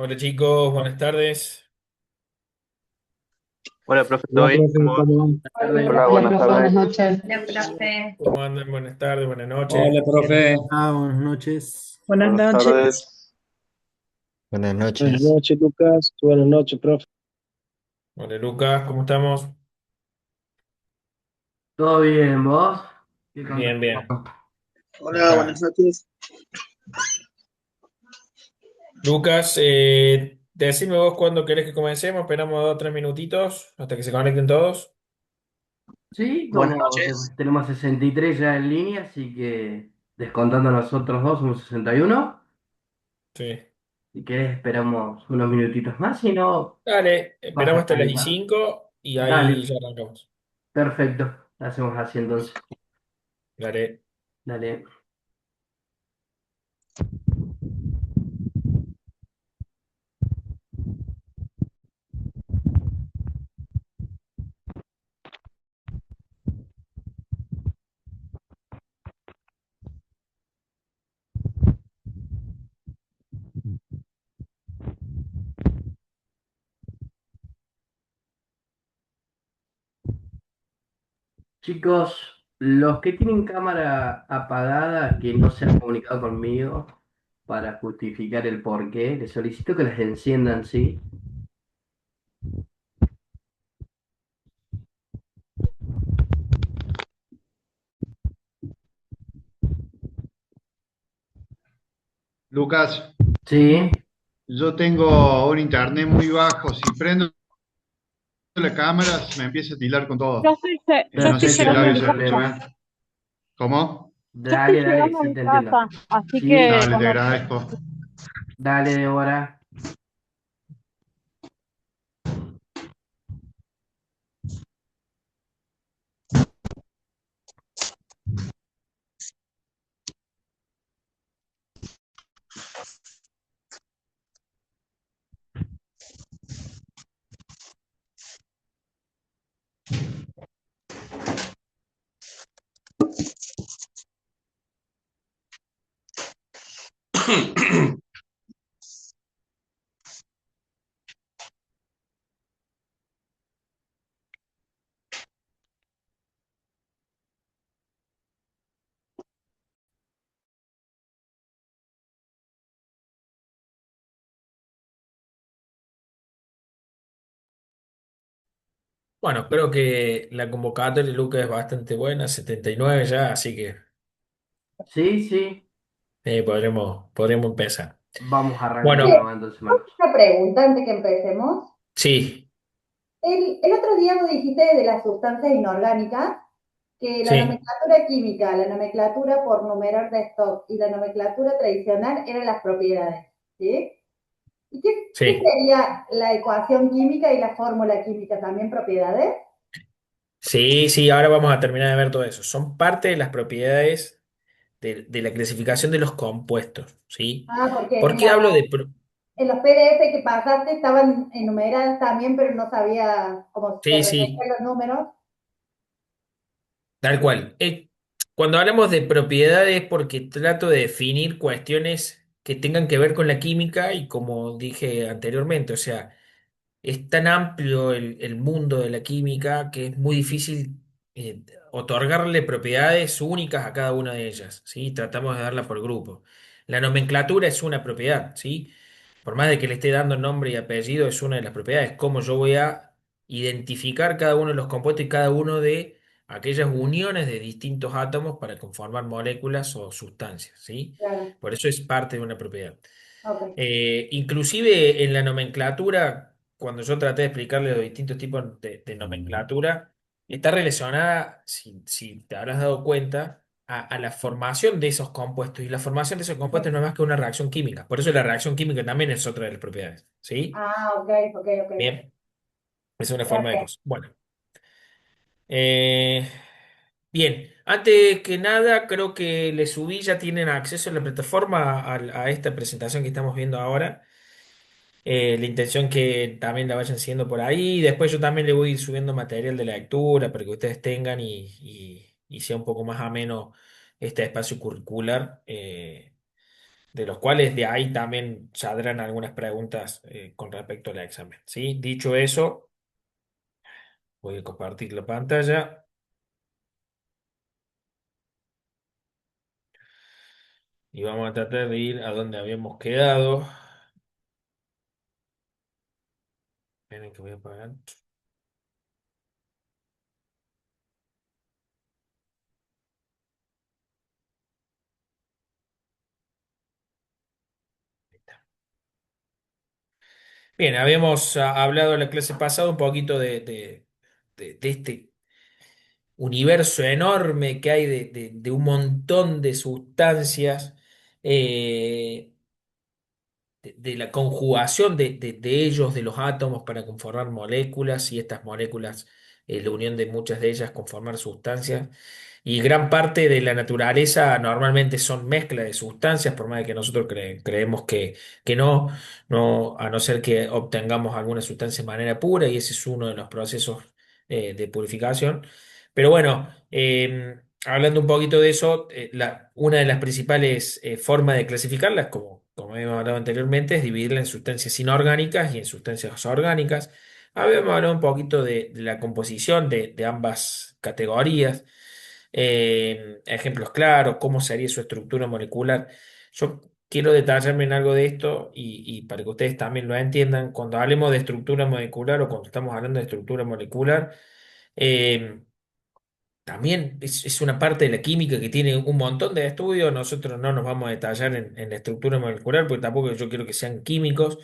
Hola chicos, buenas tardes. Hola, profe, ¿todo Hola, bien? profe, ¿Cómo va? ¿cómo van? Hola, Hola, buenas profe, buenas tardes. noches. Hola, profe. ¿Cómo andan? Buenas tardes, buenas noches. Hola, profe. Buenas noches. Buenas Buenas noches. tardes. Buenas Buenas noches. noches, Lucas. Buenas noches, profe. Hola Lucas, ¿cómo estamos? ¿Todo bien, vos? ¿Qué contás? Bien, bien. Hola, buenas Acá. noches. Lucas, decime vos cuándo querés que comencemos. Esperamos 2 o 3 minutitos hasta que se conecten todos. Sí, Buenas como noches. tenemos 63 ya en línea, así que descontando a nosotros dos somos 61. Sí. Si querés esperamos unos minutitos más, si no, Dale, vas esperamos a hasta las y avisar. 5 y ahí Dale, ya arrancamos. perfecto. Lo hacemos así entonces. Dale. Dale. Chicos, los que tienen cámara apagada, que no se han comunicado conmigo para justificar el porqué, les solicito que las enciendan, ¿sí? Lucas, Sí. yo tengo un internet muy bajo. Si prendo la cámara, me empieza a tirar con todo. Yo No sé estoy si Perfecto, el no llegando a hay audio mi se casa. escucha. problema. ¿Cómo? Yo estoy Dale, dale, llegando a sí mi te entiendo. casa. Así que Dale, te cuando... agradezco. Dale, Débora. Bueno, creo que la convocatoria de Lucas es bastante buena, 79 ya, así que Sí, sí. podremos empezar. Vamos a arrancar Bueno, nomás entonces, Marcos. Una pregunta antes que empecemos. sí, El otro día vos dijiste de las sustancias inorgánicas que la sí, nomenclatura química, la nomenclatura por numerar de stock y la nomenclatura tradicional eran las propiedades, ¿sí? ¿Y qué sí. sería la ecuación química y la fórmula química? ¿También propiedades? Sí, sí, ahora vamos a terminar de ver todo eso. Son parte de las propiedades de la clasificación de los compuestos, ¿sí? Ah, porque ¿Por qué hablo de... en los PDF que pasaste estaban enumeradas también, pero no sabía cómo se Sí, sí, repetían los números. tal cual. Cuando hablamos de propiedades, porque trato de definir cuestiones que tengan que ver con la química y como dije anteriormente, o sea, es tan amplio el mundo de la química que es muy difícil otorgarle propiedades únicas a cada una de ellas, ¿sí? Tratamos de darla por grupo. La nomenclatura es una propiedad, ¿sí? Por más de que le esté dando nombre y apellido, es una de las propiedades. Cómo yo voy a identificar cada uno de los compuestos y cada uno de aquellas uniones de distintos átomos para conformar moléculas o sustancias, ¿sí? Claro, Por eso es parte de una propiedad. ok. Inclusive en la nomenclatura, cuando yo traté de explicarle los distintos tipos de nomenclatura, está relacionada, si te habrás dado cuenta, a la formación de esos compuestos. Y la formación de esos compuestos no es más que una reacción química. Por eso la reacción química también es otra de las propiedades. ¿Sí? Ah, ok, ok, ok. Bien, es una forma de Gracias. cosas. Bueno, eh, bien, antes que nada, creo que le subí, ya tienen acceso a la plataforma a esta presentación que estamos viendo ahora. La intención que también la vayan siguiendo por ahí. Después yo también le voy a ir subiendo material de lectura para que ustedes tengan y sea un poco más ameno este espacio curricular. de los cuales de ahí también saldrán algunas preguntas con respecto al examen. ¿Sí? Dicho eso, voy a compartir la pantalla y vamos a tratar de ir a donde habíamos quedado. Esperen que voy a apagar. Bien, habíamos hablado en la clase pasada un poquito de este universo enorme que hay de un montón de sustancias, eh, de la conjugación de ellos, de los átomos para conformar moléculas y estas moléculas, la unión de muchas de ellas conformar sustancias. Y gran parte de la naturaleza normalmente son mezcla de sustancias, por más de que nosotros creemos que no, a no ser que obtengamos alguna sustancia de manera pura, y ese es uno de los procesos de purificación. Pero bueno, hablando un poquito de eso, una de las principales formas de clasificarlas, como habíamos hablado anteriormente, es dividirla en sustancias inorgánicas y en sustancias orgánicas. Habíamos hablado un poquito de la composición de ambas categorías, ejemplos claros, cómo sería su estructura molecular. Yo quiero detallarme en algo de esto y para que ustedes también lo entiendan, cuando hablemos de estructura molecular o cuando estamos hablando de estructura molecular, eh, también es una parte de la química que tiene un montón de estudios. Nosotros no nos vamos a detallar en la estructura molecular porque tampoco yo quiero que sean químicos.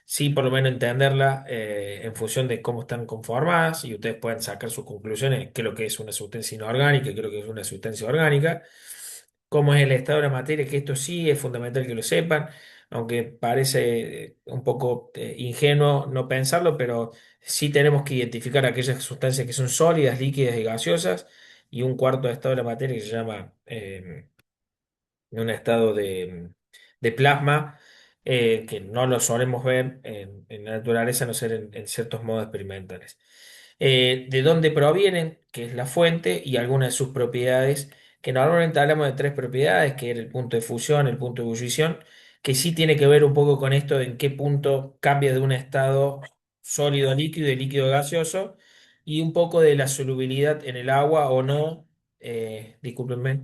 Sí, por lo menos entenderla en función de cómo están conformadas y ustedes pueden sacar sus conclusiones, qué es lo que es una sustancia inorgánica, qué es lo que es una sustancia orgánica, cómo es el estado de la materia, que esto sí es fundamental que lo sepan, aunque parece un poco ingenuo no pensarlo, pero sí tenemos que identificar aquellas sustancias que son sólidas, líquidas y gaseosas, y un cuarto estado de la materia que se llama un estado de plasma, que no lo solemos ver en la naturaleza, a no ser en ciertos modos experimentales. De dónde provienen, que es la fuente, y algunas de sus propiedades, que normalmente hablamos de tres propiedades, que era el punto de fusión, el punto de ebullición, que sí tiene que ver un poco con esto de en qué punto cambia de un estado sólido a líquido y líquido a gaseoso, y un poco de la solubilidad en el agua o no, discúlpenme.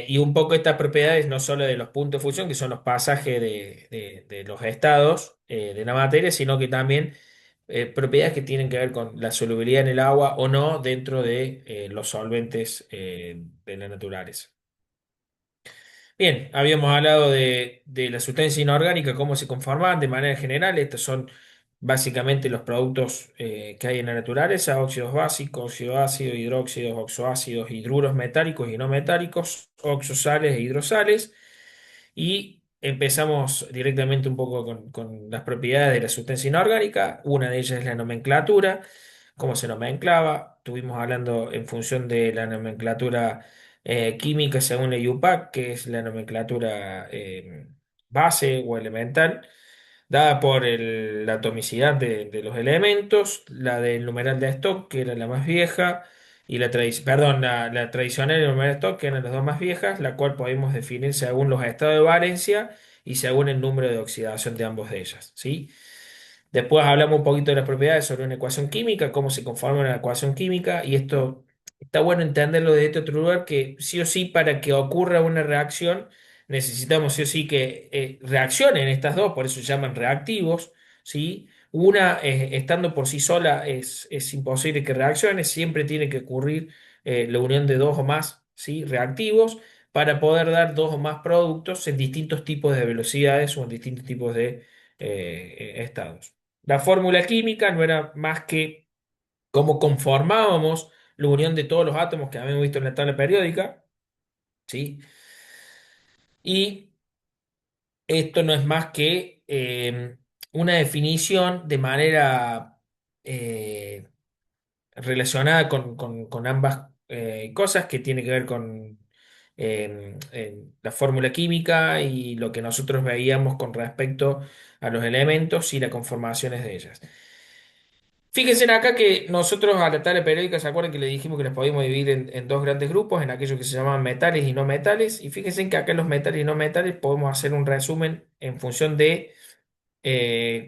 Y un poco estas propiedades, no solo de los puntos de fusión, que son los pasajes de los estados de la materia, sino que también propiedades que tienen que ver con la solubilidad en el agua o no dentro de los solventes de la naturaleza. Bien, habíamos hablado de la sustancia inorgánica, cómo se conforman de manera general. Estos son básicamente los productos que hay en la naturaleza: óxidos básicos, óxido ácido, hidróxidos, oxoácidos, hidruros metálicos y no metálicos, oxosales e hidrosales. Y empezamos directamente un poco con las propiedades de la sustancia inorgánica. Una de ellas es la nomenclatura, cómo se nomenclaba. Estuvimos hablando en función de la nomenclatura química según la IUPAC, que es la nomenclatura base o elemental, dada por la atomicidad de los elementos, la del numeral de Stock, que era la más vieja, y perdón, la tradicional y el numeral de Stock, que eran las dos más viejas, la cual podemos definir según los estados de valencia y según el número de oxidación de ambos de ellas, ¿sí? Después hablamos un poquito de las propiedades sobre una ecuación química, cómo se conforma una ecuación química, y esto está bueno entenderlo de este otro lugar, que sí o sí para que ocurra una reacción necesitamos sí o sí que reaccionen estas dos, por eso se llaman reactivos, ¿sí? Una, estando por sí sola, es imposible que reaccione, siempre tiene que ocurrir la unión de dos o más, ¿sí? reactivos para poder dar dos o más productos en distintos tipos de velocidades o en distintos tipos de estados. La fórmula química no era más que cómo conformábamos la unión de todos los átomos que habíamos visto en la tabla periódica, ¿sí? Y esto no es más que una definición de manera eh, relacionada con ambas cosas, que tiene que ver en la fórmula química y lo que nosotros veíamos con respecto a los elementos y las conformaciones de ellas. Fíjense en acá que nosotros a la tabla periódica, ¿se acuerdan que le dijimos que los podíamos dividir en dos grandes grupos, en aquellos que se llaman metales y no metales? Y fíjense en que acá en los metales y no metales podemos hacer un resumen en función de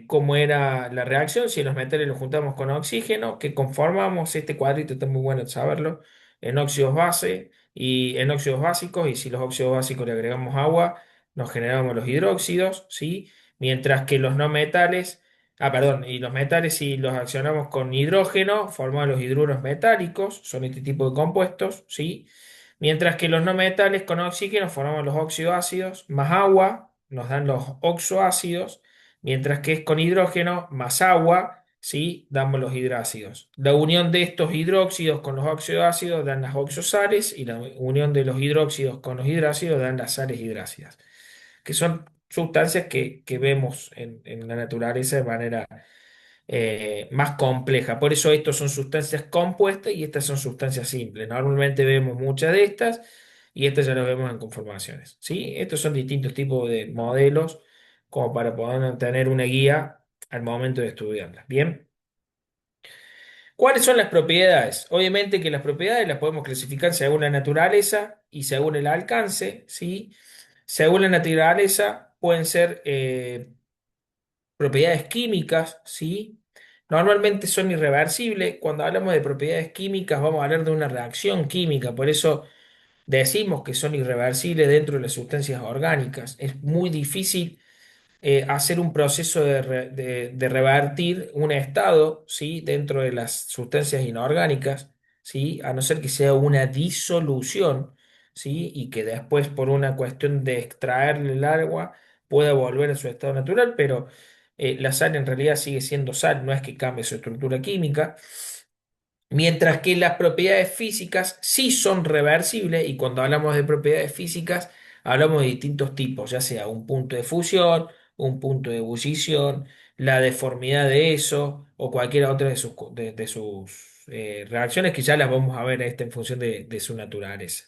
cómo era la reacción, si los metales los juntamos con oxígeno, que conformamos este cuadrito, está muy bueno saberlo, en óxidos base y en óxidos básicos, y si los óxidos básicos le agregamos agua, nos generamos los hidróxidos, ¿sí? Mientras que los no metales, perdón, y los metales si los accionamos con hidrógeno, formamos los hidruros metálicos, son este tipo de compuestos, ¿sí? Mientras que los no metales con oxígeno formamos los oxioácidos más agua, nos dan los oxoácidos, mientras que es con hidrógeno más agua, ¿sí? Damos los hidrácidos. La unión de estos hidróxidos con los oxioácidos dan las oxosales y la unión de los hidróxidos con los hidrácidos dan las sales hidrácidas, que son sustancias que vemos en la naturaleza de manera más compleja. Por eso estos son sustancias compuestas y estas son sustancias simples. Normalmente vemos muchas de estas y estas ya las vemos en conformaciones. ¿Sí? Estos son distintos tipos de modelos como para poder tener una guía al momento de estudiarlas. Bien. ¿Cuáles son las propiedades? Obviamente que las propiedades las podemos clasificar según la naturaleza y según el alcance, ¿sí? Según la naturaleza pueden ser propiedades químicas, ¿sí? Normalmente son irreversibles. Cuando hablamos de propiedades químicas, vamos a hablar de una reacción química. Por eso decimos que son irreversibles dentro de las sustancias orgánicas. Es muy difícil hacer un proceso de revertir un estado, ¿sí? Dentro de las sustancias inorgánicas, ¿sí? A no ser que sea una disolución, ¿sí? Y que después, por una cuestión de extraerle el agua, pueda volver a su estado natural, pero la sal en realidad sigue siendo sal, no es que cambie su estructura química. Mientras que las propiedades físicas sí son reversibles, y cuando hablamos de propiedades físicas, hablamos de distintos tipos, ya sea un punto de fusión, un punto de ebullición, la deformidad de eso o cualquier otra de sus reacciones que ya las vamos a ver en función de su naturaleza.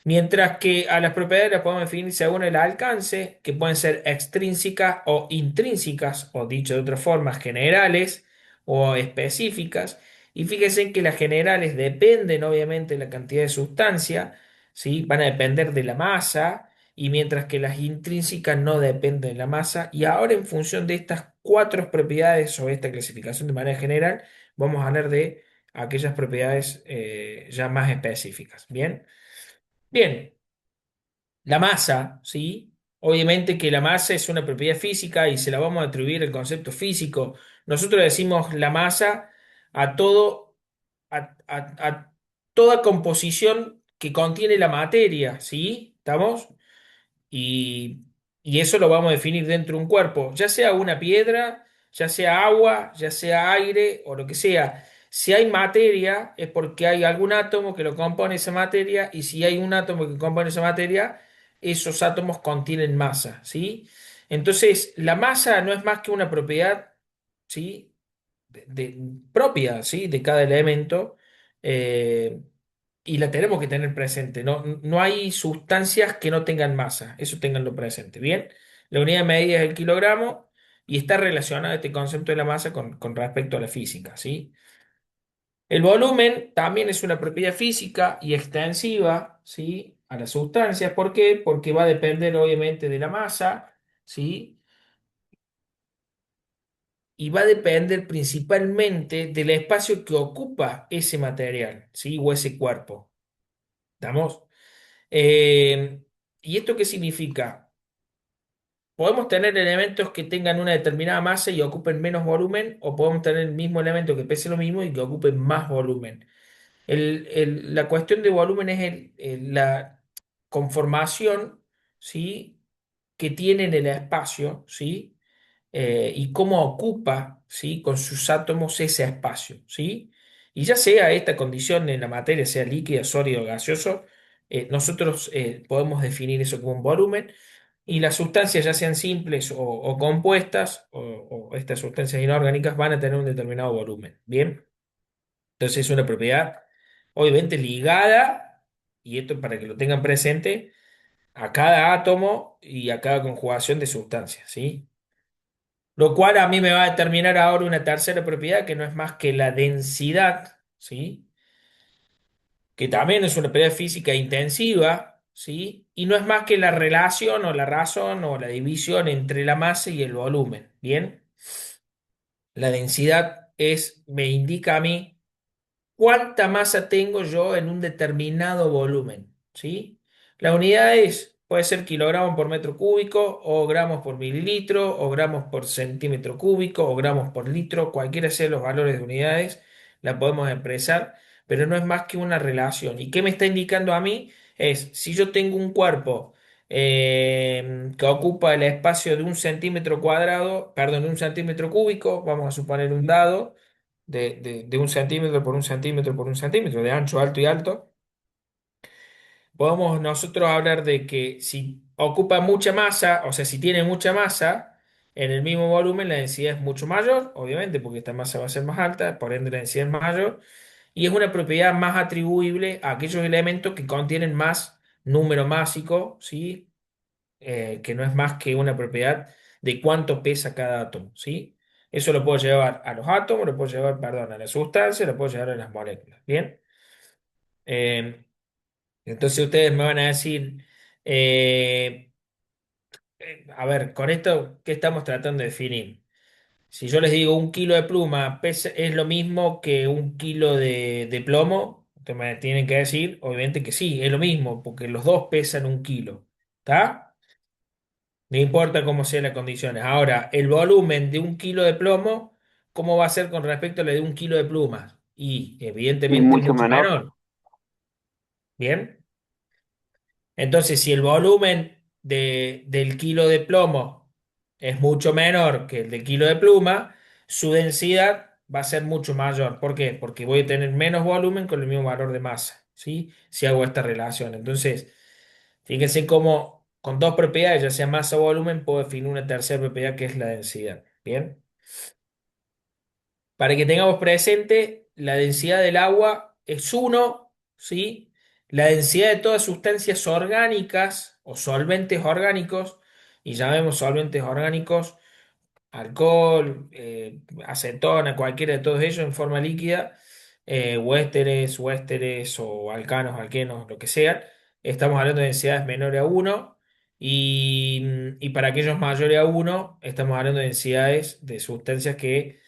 Mientras que a las propiedades las podemos definir según el alcance, que pueden ser extrínsecas o intrínsecas, o dicho de otra forma, generales o específicas. Y fíjense que las generales dependen obviamente de la cantidad de sustancia, ¿sí? Van a depender de la masa, y mientras que las intrínsecas no dependen de la masa. Y ahora en función de estas cuatro propiedades o esta clasificación de manera general, vamos a hablar de aquellas propiedades ya más específicas. Bien. Bien, la masa, ¿sí? Obviamente que la masa es una propiedad física y se la vamos a atribuir el concepto físico. Nosotros decimos la masa a todo, a toda composición que contiene la materia, ¿sí? ¿Estamos? Y, y eso lo vamos a definir dentro de un cuerpo, ya sea una piedra, ya sea agua, ya sea aire o lo que sea. Si hay materia es porque hay algún átomo que lo compone esa materia, y si hay un átomo que compone esa materia, esos átomos contienen masa, ¿sí? Entonces, la masa no es más que una propiedad, ¿sí? Propia, ¿sí? De cada elemento. eh, y la tenemos que tener presente. No, no hay sustancias que no tengan masa, eso tenganlo presente. Bien, la unidad de medida es el kilogramo y está relacionado este concepto de la masa con respecto a la física, ¿sí? El volumen también es una propiedad física y extensiva, ¿sí? A las sustancias. ¿Por qué? Porque va a depender obviamente de la masa, ¿sí? Y va a depender principalmente del espacio que ocupa ese material, ¿sí? O ese cuerpo. ¿Estamos? Eh, ¿Y esto qué significa? Podemos tener elementos que tengan una determinada masa y ocupen menos volumen, o podemos tener el mismo elemento que pese lo mismo y que ocupe más volumen. La cuestión de volumen es la conformación, ¿sí? Que tiene en el espacio, ¿sí? Y cómo ocupa, ¿sí? Con sus átomos ese espacio, ¿sí? Y ya sea esta condición en la materia, sea líquida, sólido o gaseoso, nosotros podemos definir eso como un volumen, y las sustancias, ya sean simples o compuestas, o estas sustancias inorgánicas, van a tener un determinado volumen, ¿bien? Entonces es una propiedad obviamente ligada y esto para que lo tengan presente, a cada átomo y a cada conjugación de sustancias, ¿sí? Lo cual a mí me va a determinar ahora una tercera propiedad que no es más que la densidad, ¿sí? Que también es una propiedad física intensiva, ¿sí? Y no es más que la relación o la razón o la división entre la masa y el volumen, ¿bien? La densidad me indica a mí cuánta masa tengo yo en un determinado volumen, ¿sí? La unidad puede ser kilogramos por metro cúbico, o gramos por mililitro, o gramos por centímetro cúbico, o gramos por litro, cualquiera sean los valores de unidades, la podemos expresar, pero no es más que una relación. ¿Y qué me está indicando a mí? Es, si yo tengo un cuerpo que ocupa el espacio de un centímetro cuadrado, perdón, de un centímetro cúbico, vamos a suponer un dado de un centímetro por un centímetro por un centímetro, de ancho, alto y alto, podemos nosotros hablar de que si ocupa mucha masa, o sea, si tiene mucha masa en el mismo volumen, la densidad es mucho mayor, obviamente, porque esta masa va a ser más alta, por ende la densidad es mayor, y es una propiedad más atribuible a aquellos elementos que contienen más número másico, ¿sí? Que no es más que una propiedad de cuánto pesa cada átomo, ¿sí? Eso lo puedo llevar a los átomos, lo puedo llevar, perdón, a las sustancias, lo puedo llevar a las moléculas, ¿bien? Eh, entonces ustedes me van a decir, eh, a ver, con esto, ¿qué estamos tratando de definir? Si yo les digo un kilo de pluma es lo mismo que un kilo de plomo, ustedes me tienen que decir, obviamente que sí, es lo mismo, porque los dos pesan un kilo, ¿está? No importa cómo sean las condiciones. Ahora, el volumen de un kilo de plomo, ¿cómo va a ser con respecto a la de un kilo de plumas? Y Y evidentemente mucho mucho menor. menor. ¿Bien? Entonces, si el volumen del kilo de plomo es mucho menor que el del kilo de pluma, su densidad va a ser mucho mayor. ¿Por qué? Porque voy a tener menos volumen con el mismo valor de masa, ¿sí? Si hago esta relación. Entonces, fíjense cómo con dos propiedades, ya sea masa o volumen, puedo definir una tercera propiedad que es la densidad. ¿Bien? Para que tengamos presente, la densidad del agua es uno, ¿sí? La densidad de todas sustancias orgánicas o solventes orgánicos, y llamemos solventes orgánicos alcohol, acetona, cualquiera de todos ellos en forma líquida, huésteres o alcanos, alquenos, lo que sean, estamos hablando de densidades menores a uno y para aquellos mayores a uno estamos hablando de densidades de sustancias que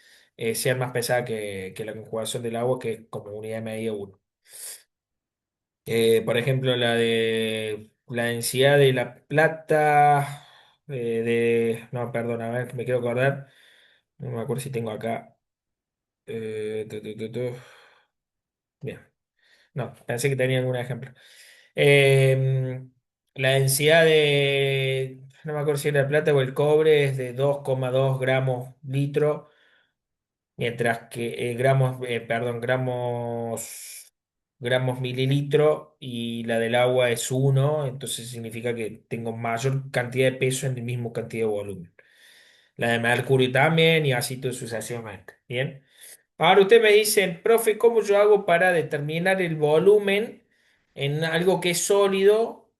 sean más pesadas que la conjugación del agua, que es como unidad de medida uno. Por ejemplo, la densidad de la plata, no, perdón, a ver, me quiero acordar. No me acuerdo si tengo acá. Tu. Bien. No, pensé que tenía algún ejemplo. Eh, la densidad no me acuerdo si era el plata o el cobre, es de 2,2 gramos litro, mientras que gramos mililitro, y la del agua es uno, entonces significa que tengo mayor cantidad de peso en el mismo cantidad de volumen. La de mercurio también, y así sucesivamente. Bien. Ahora usted me dice, profe, ¿cómo yo hago para determinar el volumen en algo que es sólido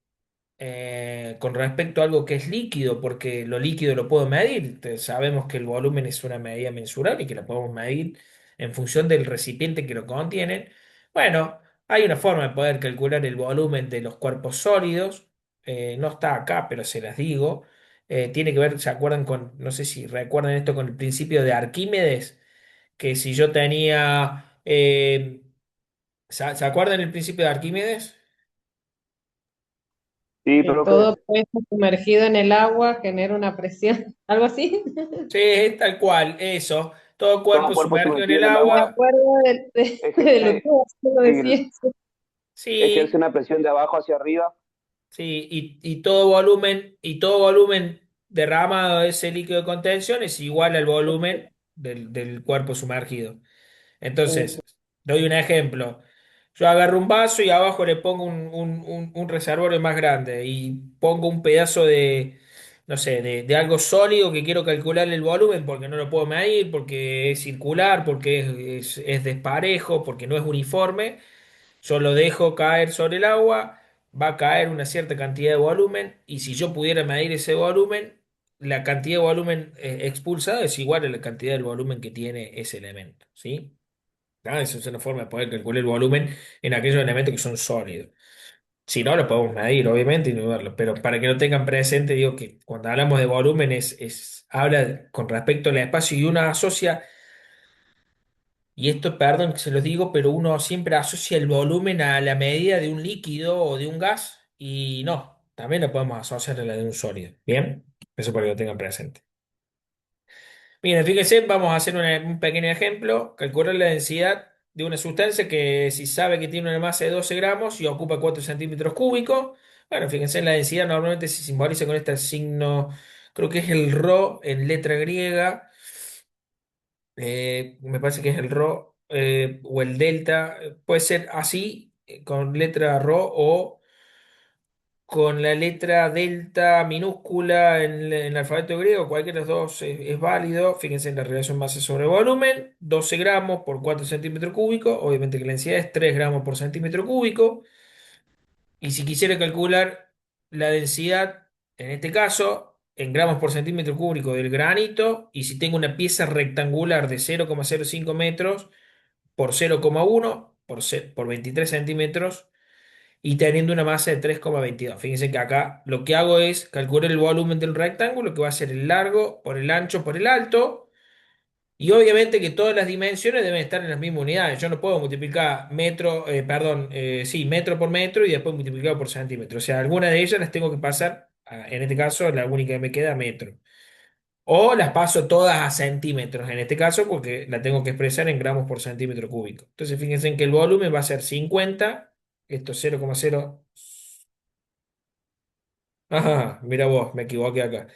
con respecto a algo que es líquido? Porque lo líquido lo puedo medir. Entonces, sabemos que el volumen es una medida mensurable y que la podemos medir en función del recipiente que lo contienen. Bueno, hay una forma de poder calcular el volumen de los cuerpos sólidos. No está acá, pero se las digo. Tiene que ver, ¿se acuerdan no sé si recuerdan esto con el principio de Arquímedes? Que si yo tenía, ¿se acuerdan el principio de Arquímedes? Sí, Que profe. todo peso sumergido en el agua genera una presión, algo así. Sí, es tal cual, eso. Todo Todo cuerpo cuerpo sumergido en sumergido el en el Me agua agua. acuerdo de lo que ejerce, lo decía el- eso. ejerce Sí, una presión de abajo hacia arriba. sí, y todo volumen derramado de ese líquido de contención es igual al volumen del cuerpo sumergido. Entonces, doy un ejemplo. Yo agarro un vaso y abajo le pongo un reservorio más grande y pongo un pedazo no sé, de algo sólido que quiero calcular el volumen porque no lo puedo medir, porque es circular, porque es desparejo, porque no es uniforme. Yo lo dejo caer sobre el agua, va a caer una cierta cantidad de volumen y si yo pudiera medir ese volumen, la cantidad de volumen expulsado es igual a la cantidad del volumen que tiene ese elemento, ¿sí? Esa es una forma de poder calcular el volumen en aquellos elementos que son sólidos. Si no, lo podemos medir, obviamente, y no verlo, pero para que lo tengan presente, digo que cuando hablamos de volumen habla con respecto al espacio y uno asocia, y esto, perdón que se los digo, pero uno siempre asocia el volumen a la medida de un líquido o de un gas, y no, también lo podemos asociar a la de un sólido. ¿Bien? Eso para que lo tengan presente. Bien, fíjense, vamos a hacer un pequeño ejemplo. Calcular la densidad de una sustancia que si sabe que tiene una masa de 12 gramos y ocupa 4 centímetros cúbicos. Bueno, fíjense, la densidad normalmente se simboliza con este signo, creo que es el ρ en letra griega. Me parece que es el ρ o el delta. Puede ser así, con letra ρ o con la letra delta minúscula en el alfabeto griego, cualquiera de los dos es válido. Fíjense en la relación masa sobre volumen, 12 gramos por 4 centímetros cúbicos, obviamente que la densidad es 3 gramos por centímetro cúbico. Y si quisiera calcular la densidad, en este caso, en gramos por centímetro cúbico del granito, y si tengo una pieza rectangular de 0,05 metros por 0,1 por 23 centímetros, y teniendo una masa de 3,22. Fíjense que acá lo que hago es calcular el volumen del rectángulo, que va a ser el largo por el ancho por el alto, y obviamente que todas las dimensiones deben estar en las mismas unidades. Yo no puedo multiplicar metro, perdón, sí, metro por metro y después multiplicar por centímetro. O sea, algunas de ellas las tengo que pasar, en este caso, la única que me queda, a metro. O las paso todas a centímetros, en este caso, porque la tengo que expresar en gramos por centímetro cúbico. Entonces, fíjense en que el volumen va a ser 50, esto es 0,0. Ajá, mira vos, me equivoqué acá.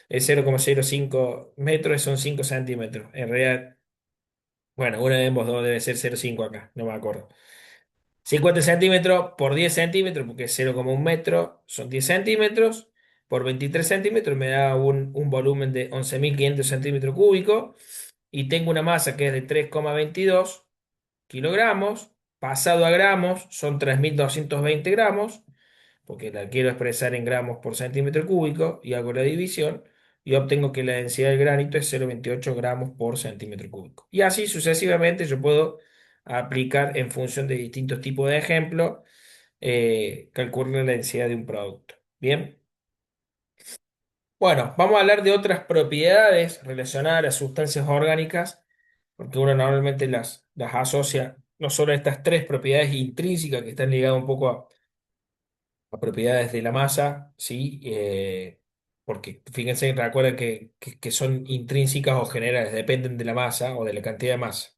Es 0,05 metros, son 5 centímetros. En realidad, bueno, una de ambos dos debe ser 0,5 acá, no me acuerdo. 50 centímetros por 10 centímetros, porque es 0,1 metro, son 10 centímetros. Por 23 centímetros me da un volumen de 11.500 centímetros cúbicos. Y tengo una masa que es de 3,22 kilogramos. Pasado a gramos, son 3.220 gramos porque la quiero expresar en gramos por centímetro cúbico y hago la división y obtengo que la densidad del granito es 0,28 gramos por centímetro cúbico. Y así sucesivamente yo puedo aplicar en función de distintos tipos de ejemplos, calcular la densidad de un producto. Bien, bueno, vamos a hablar de otras propiedades relacionadas a las sustancias orgánicas, porque uno normalmente las asocia no solo a estas tres propiedades intrínsecas que están ligadas un poco a propiedades de la masa, ¿sí? Porque fíjense, recuerden que son intrínsecas o generales, dependen de la masa o de la cantidad de masa.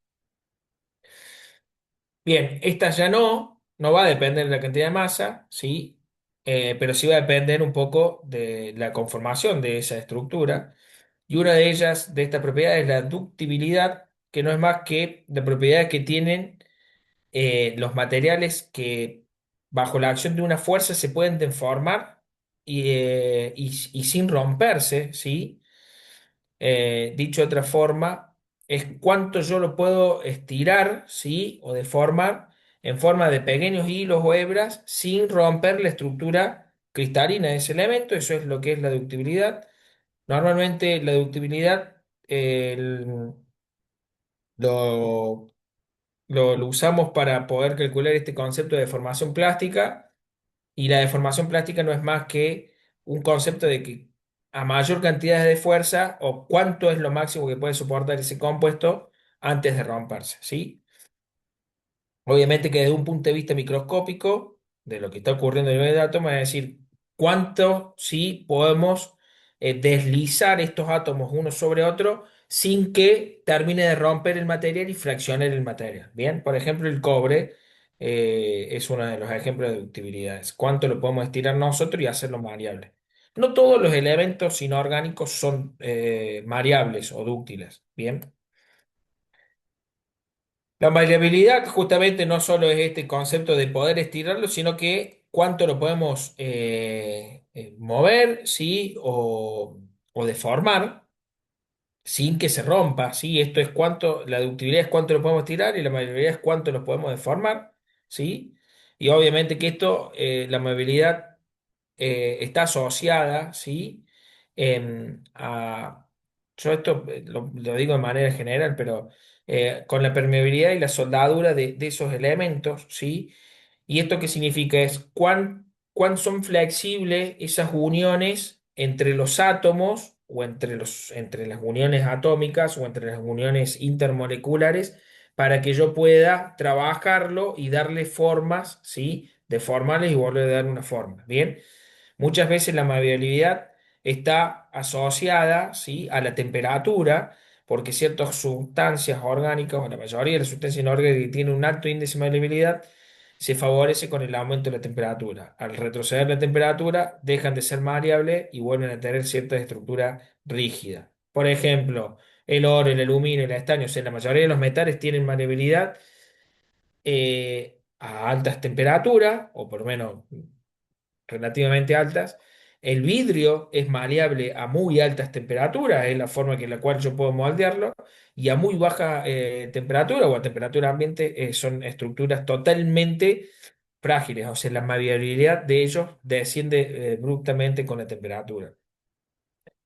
Bien, esta ya no va a depender de la cantidad de masa, ¿sí? Pero sí va a depender un poco de la conformación de esa estructura. Y una de ellas, de estas propiedades, es la ductibilidad, que no es más que la propiedad que tienen los materiales que bajo la acción de una fuerza se pueden deformar y sin romperse, ¿sí? Dicho de otra forma, es cuánto yo lo puedo estirar, ¿sí? O deformar en forma de pequeños hilos o hebras sin romper la estructura cristalina de ese elemento. Eso es lo que es la ductibilidad. Normalmente la ductibilidad lo lo usamos para poder calcular este concepto de deformación plástica y la deformación plástica no es más que un concepto de que a mayor cantidad de fuerza o cuánto es lo máximo que puede soportar ese compuesto antes de romperse, ¿sí? Obviamente que desde un punto de vista microscópico de lo que está ocurriendo a nivel de átomos, es decir, cuánto sí podemos deslizar estos átomos uno sobre otro sin que termine de romper el material y fraccionar el material. Bien, por ejemplo, el cobre es uno de los ejemplos de ductibilidades. ¿Cuánto lo podemos estirar nosotros y hacerlo maleable? No todos los elementos inorgánicos son maleables o dúctiles. Bien. La maleabilidad justamente no solo es este concepto de poder estirarlo, sino que cuánto lo podemos mover, ¿sí? O deformar sin que se rompa, ¿sí? Esto es cuánto, la ductilidad es cuánto lo podemos estirar y la maleabilidad es cuánto lo podemos deformar ¿sí? Y obviamente que esto, la movilidad está asociada, ¿sí? Yo esto lo digo de manera general, pero con la permeabilidad y la soldadura de esos elementos, ¿sí? ¿Y esto qué significa? Es cuán son flexibles esas uniones entre los átomos o entre las uniones atómicas o entre las uniones intermoleculares para que yo pueda trabajarlo y darle formas, ¿sí? Deformarles y volver a dar una forma. Bien. Muchas veces la malleabilidad está asociada, ¿sí? A la temperatura, porque ciertas sustancias orgánicas, o la mayoría de las sustancias inorgánicas que tienen un alto índice de malleabilidad, se favorece con el aumento de la temperatura. Al retroceder la temperatura, dejan de ser maleables y vuelven a tener cierta estructura rígida. Por ejemplo, el oro, el aluminio, el estaño, o sea, la mayoría de los metales tienen maleabilidad a altas temperaturas, o por lo menos relativamente altas. El vidrio es maleable a muy altas temperaturas, es la forma en la cual yo puedo moldearlo, y a muy baja temperatura o a temperatura ambiente son estructuras totalmente frágiles, o sea, la maleabilidad de ellos desciende abruptamente con la temperatura,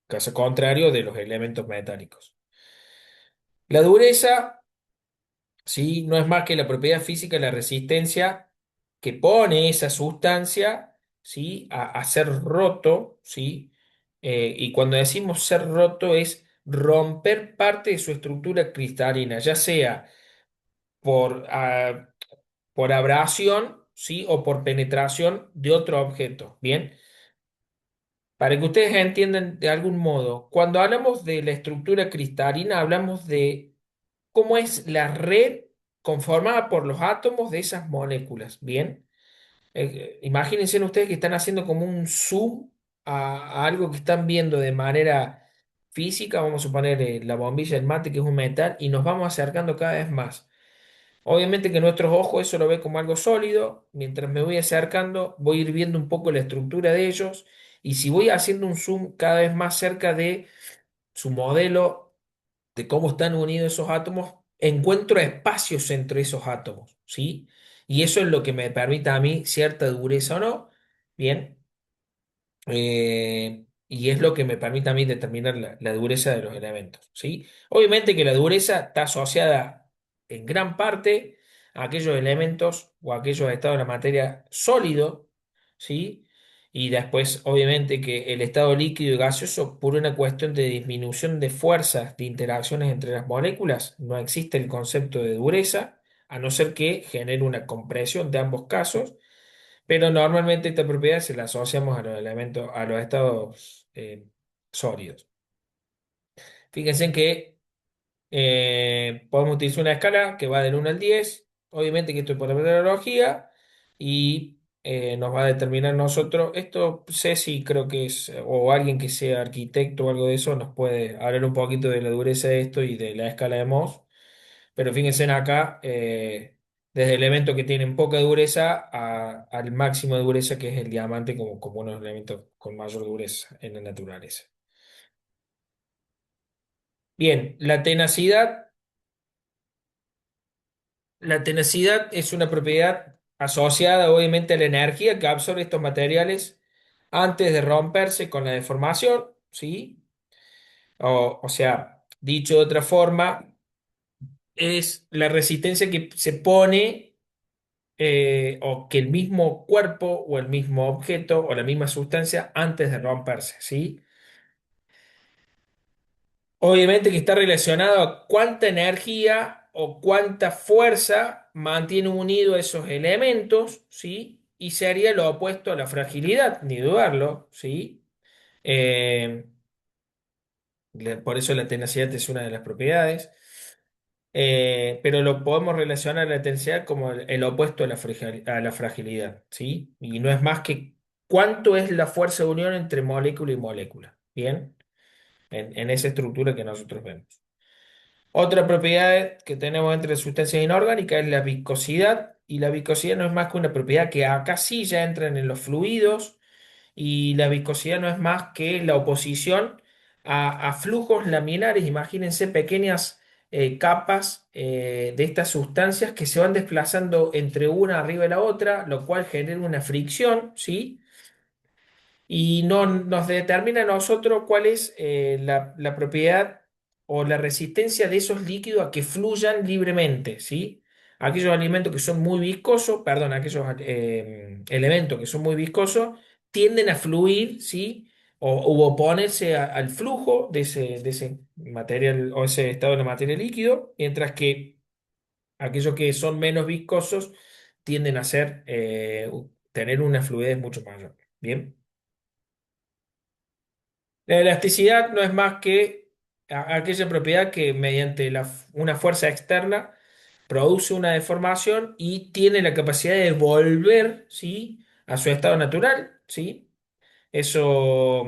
caso contrario de los elementos metálicos. La dureza, ¿sí? No es más que la propiedad física de la resistencia que pone esa sustancia, ¿sí? A ser roto, ¿sí? Y cuando decimos ser roto es romper parte de su estructura cristalina, ya sea por, por abrasión, ¿sí? O por penetración de otro objeto. Bien, para que ustedes entiendan de algún modo, cuando hablamos de la estructura cristalina, hablamos de cómo es la red conformada por los átomos de esas moléculas. Bien, imagínense ustedes que están haciendo como un zoom a algo que están viendo de manera física, vamos a suponer la bombilla del mate, que es un metal, y nos vamos acercando cada vez más. Obviamente que nuestros ojos eso lo ve como algo sólido, mientras me voy acercando voy a ir viendo un poco la estructura de ellos, y si voy haciendo un zoom cada vez más cerca de su modelo de cómo están unidos esos átomos, encuentro espacios entre esos átomos, ¿sí? Y eso es lo que me permite a mí cierta dureza o no, ¿bien? Y es lo que me permite a mí determinar la dureza de los elementos, ¿sí? Obviamente que la dureza está asociada en gran parte a aquellos elementos o a aquellos estados de la materia sólido, ¿sí? Y después, obviamente, que el estado líquido y gaseoso, por una cuestión de disminución de fuerzas de interacciones entre las moléculas, no existe el concepto de dureza, a no ser que genere una compresión de ambos casos, pero normalmente esta propiedad se la asociamos a los elementos, a los estados sólidos. Fíjense en que podemos utilizar una escala que va del 1 al 10. Obviamente que esto es por la meteorología y nos va a determinar nosotros. Esto Ceci creo que es, o alguien que sea arquitecto o algo de eso, nos puede hablar un poquito de la dureza de esto y de la escala de Mohs. Pero fíjense en acá, desde elementos que tienen poca dureza al máximo de dureza, que es el diamante, como uno de los elementos con mayor dureza en la naturaleza. Bien, la tenacidad. La tenacidad es una propiedad asociada obviamente a la energía que absorbe estos materiales antes de romperse con la deformación, ¿sí? O sea, dicho de otra forma, es la resistencia que se pone o que el mismo cuerpo o el mismo objeto o la misma sustancia antes de romperse, ¿sí? Obviamente que está relacionado a cuánta energía o cuánta fuerza mantiene unido esos elementos, ¿sí? Y sería lo opuesto a la fragilidad, ni dudarlo, ¿sí? Eh, por eso la tenacidad es una de las propiedades. Pero lo podemos relacionar a la tenacidad como el opuesto a a la fragilidad, ¿sí? Y no es más que cuánto es la fuerza de unión entre molécula y molécula, ¿bien? En esa estructura que nosotros vemos. Otra propiedad que tenemos entre sustancias inorgánicas es la viscosidad, y la viscosidad no es más que una propiedad que acá sí ya entran en los fluidos, y la viscosidad no es más que la oposición a flujos laminares. Imagínense pequeñas capas de estas sustancias que se van desplazando entre una arriba de la otra, lo cual genera una fricción, ¿sí? Y no nos determina a nosotros cuál es la propiedad o la resistencia de esos líquidos a que fluyan libremente, ¿sí? Aquellos alimentos que son muy viscosos, perdón, aquellos elementos que son muy viscosos, tienden a fluir, ¿sí? O oponerse al flujo de ese material o ese estado de la materia líquido, mientras que aquellos que son menos viscosos tienden a tener una fluidez mucho mayor. Bien. La elasticidad no es más que aquella propiedad que mediante una fuerza externa produce una deformación y tiene la capacidad de volver, ¿sí?, a su estado natural, ¿sí? Eso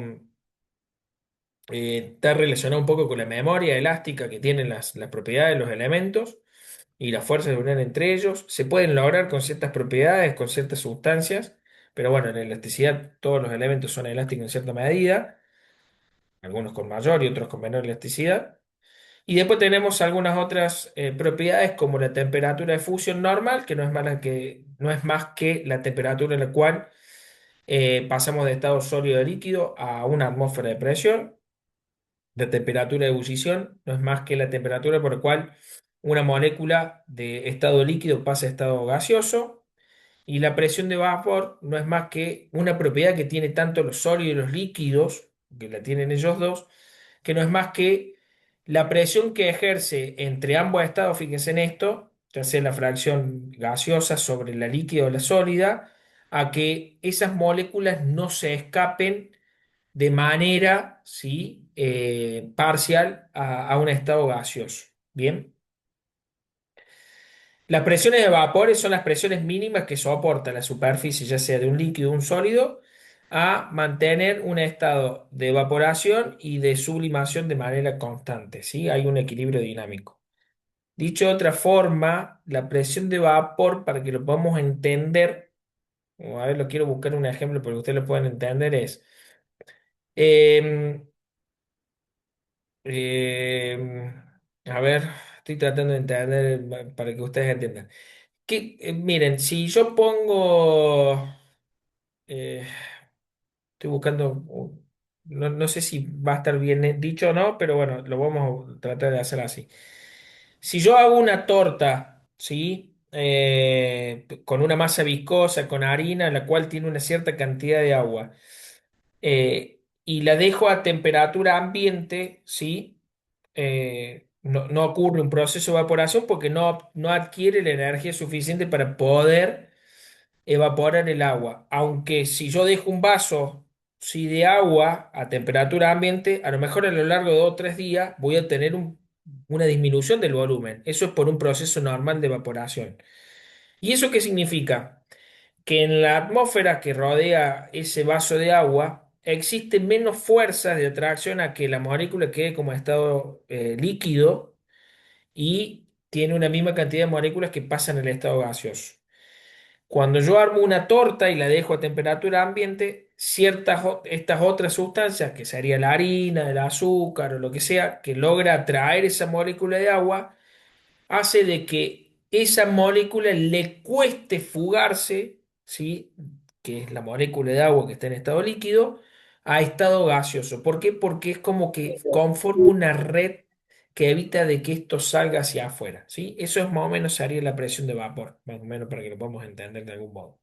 está relacionado un poco con la memoria elástica que tienen las propiedades de los elementos y las fuerzas de unión entre ellos. Se pueden lograr con ciertas propiedades, con ciertas sustancias, pero bueno, en la elasticidad todos los elementos son elásticos en cierta medida, algunos con mayor y otros con menor elasticidad. Y después tenemos algunas otras propiedades como la temperatura de fusión normal, que no es más que la temperatura en la cual pasamos de estado sólido a líquido a una atmósfera de presión. La temperatura de ebullición no es más que la temperatura por la cual una molécula de estado líquido pasa a estado gaseoso. Y la presión de vapor no es más que una propiedad que tiene tanto los sólidos y los líquidos, que la tienen ellos dos, que no es más que la presión que ejerce entre ambos estados, fíjense en esto, ya sea la fracción gaseosa sobre la líquida o la sólida, a que esas moléculas no se escapen de manera, ¿sí?, parcial a un estado gaseoso. Bien. Las presiones de vapores son las presiones mínimas que soporta la superficie, ya sea de un líquido o un sólido, a mantener un estado de evaporación y de sublimación de manera constante, ¿sí? Hay un equilibrio dinámico. Dicho de otra forma, la presión de vapor, para que lo podamos entender, a ver, lo quiero buscar un ejemplo para que ustedes lo puedan entender, es, em, em, a ver, estoy tratando de entender para que ustedes entiendan. Miren, si yo pongo, eh, estoy buscando, no sé si va a estar bien dicho o no, pero bueno, lo vamos a tratar de hacer así. Si yo hago una torta, ¿sí? Con una masa viscosa, con harina, la cual tiene una cierta cantidad de agua, y la dejo a temperatura ambiente, ¿sí? No ocurre un proceso de evaporación porque no adquiere la energía suficiente para poder evaporar el agua. Aunque si yo dejo un vaso, sí, de agua a temperatura ambiente, a lo mejor a lo largo de 2 o 3 días voy a tener una disminución del volumen. Eso es por un proceso normal de evaporación. ¿Y eso qué significa? Que en la atmósfera que rodea ese vaso de agua existe menos fuerzas de atracción a que la molécula quede como estado líquido y tiene una misma cantidad de moléculas que pasan al estado gaseoso. Cuando yo armo una torta y la dejo a temperatura ambiente, estas otras sustancias, que sería la harina, el azúcar o lo que sea, que logra atraer esa molécula de agua, hace de que esa molécula le cueste fugarse, ¿sí?, que es la molécula de agua que está en estado líquido, a estado gaseoso. ¿Por qué? Porque es como que conforma una red que evita de que esto salga hacia afuera, ¿sí? Eso es más o menos sería la presión de vapor, más o menos para que lo podamos entender de algún modo.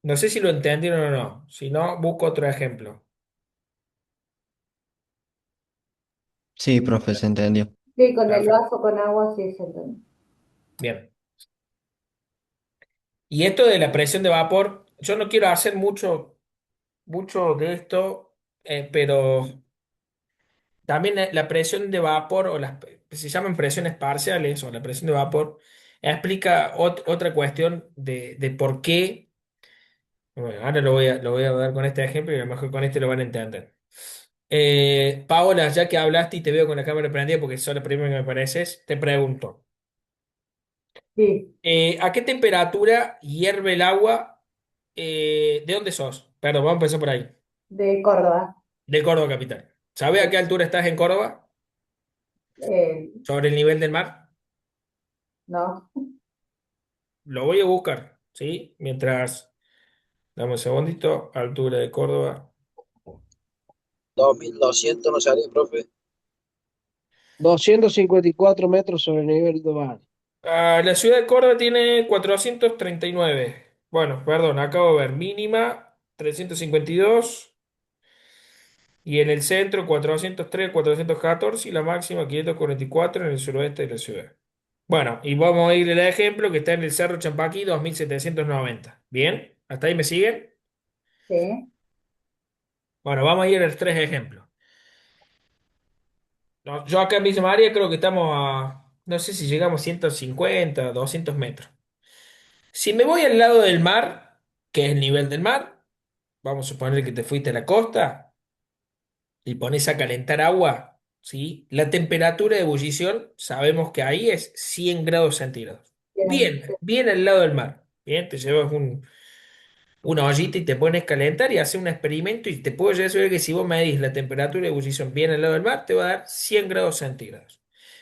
No sé si lo entendieron o no. Si no, busco otro ejemplo. Sí, profe, se entendió. Sí, con el Perfecto. vaso con agua sí se entiende. Bien. Y esto de la presión de vapor, yo no quiero hacer mucho de esto, pero también la presión de vapor se llaman presiones parciales o la presión de vapor explica otra cuestión de por qué. Bueno, ahora lo voy a dar con este ejemplo y a lo mejor con este lo van a entender. Paola, ya que hablaste y te veo con la cámara prendida porque sos la primera que me pareces, te pregunto, Sí, ¿a qué temperatura hierve el agua? ¿De dónde sos? Perdón, vamos a empezar por ahí. de Córdoba. De Córdoba capital. ¿Sabés a qué altura estás en Córdoba? Eh, sobre el nivel del mar. no, Lo voy a buscar, ¿sí? Mientras, dame un segundito, altura de Córdoba. 2200 no sería, profe. 254 metros sobre el nivel del mar. La ciudad de Córdoba tiene 439. Bueno, perdón, acabo de ver, mínima 352 y en el centro 403, 414 y la máxima 544 en el suroeste de la ciudad. Bueno, y vamos a ir al ejemplo que está en el Cerro Champaquí, 2790. ¿Bien? ¿Hasta ahí me siguen? sí, Bueno, vamos a ir a los tres ejemplos. No, yo acá en Villa María creo que estamos a, no sé si llegamos a 150, 200 metros. Si me voy al lado del mar, que es el nivel del mar, vamos a suponer que te fuiste a la costa y pones a calentar agua, ¿sí? La temperatura de ebullición sabemos que ahí es 100 grados centígrados. bien, Bien, bien al lado del mar. Bien, te llevas una ollita y te pones a calentar y haces un experimento y te puedo llegar a saber que si vos medís la temperatura de ebullición bien al lado del mar, te va a dar 100 grados centígrados.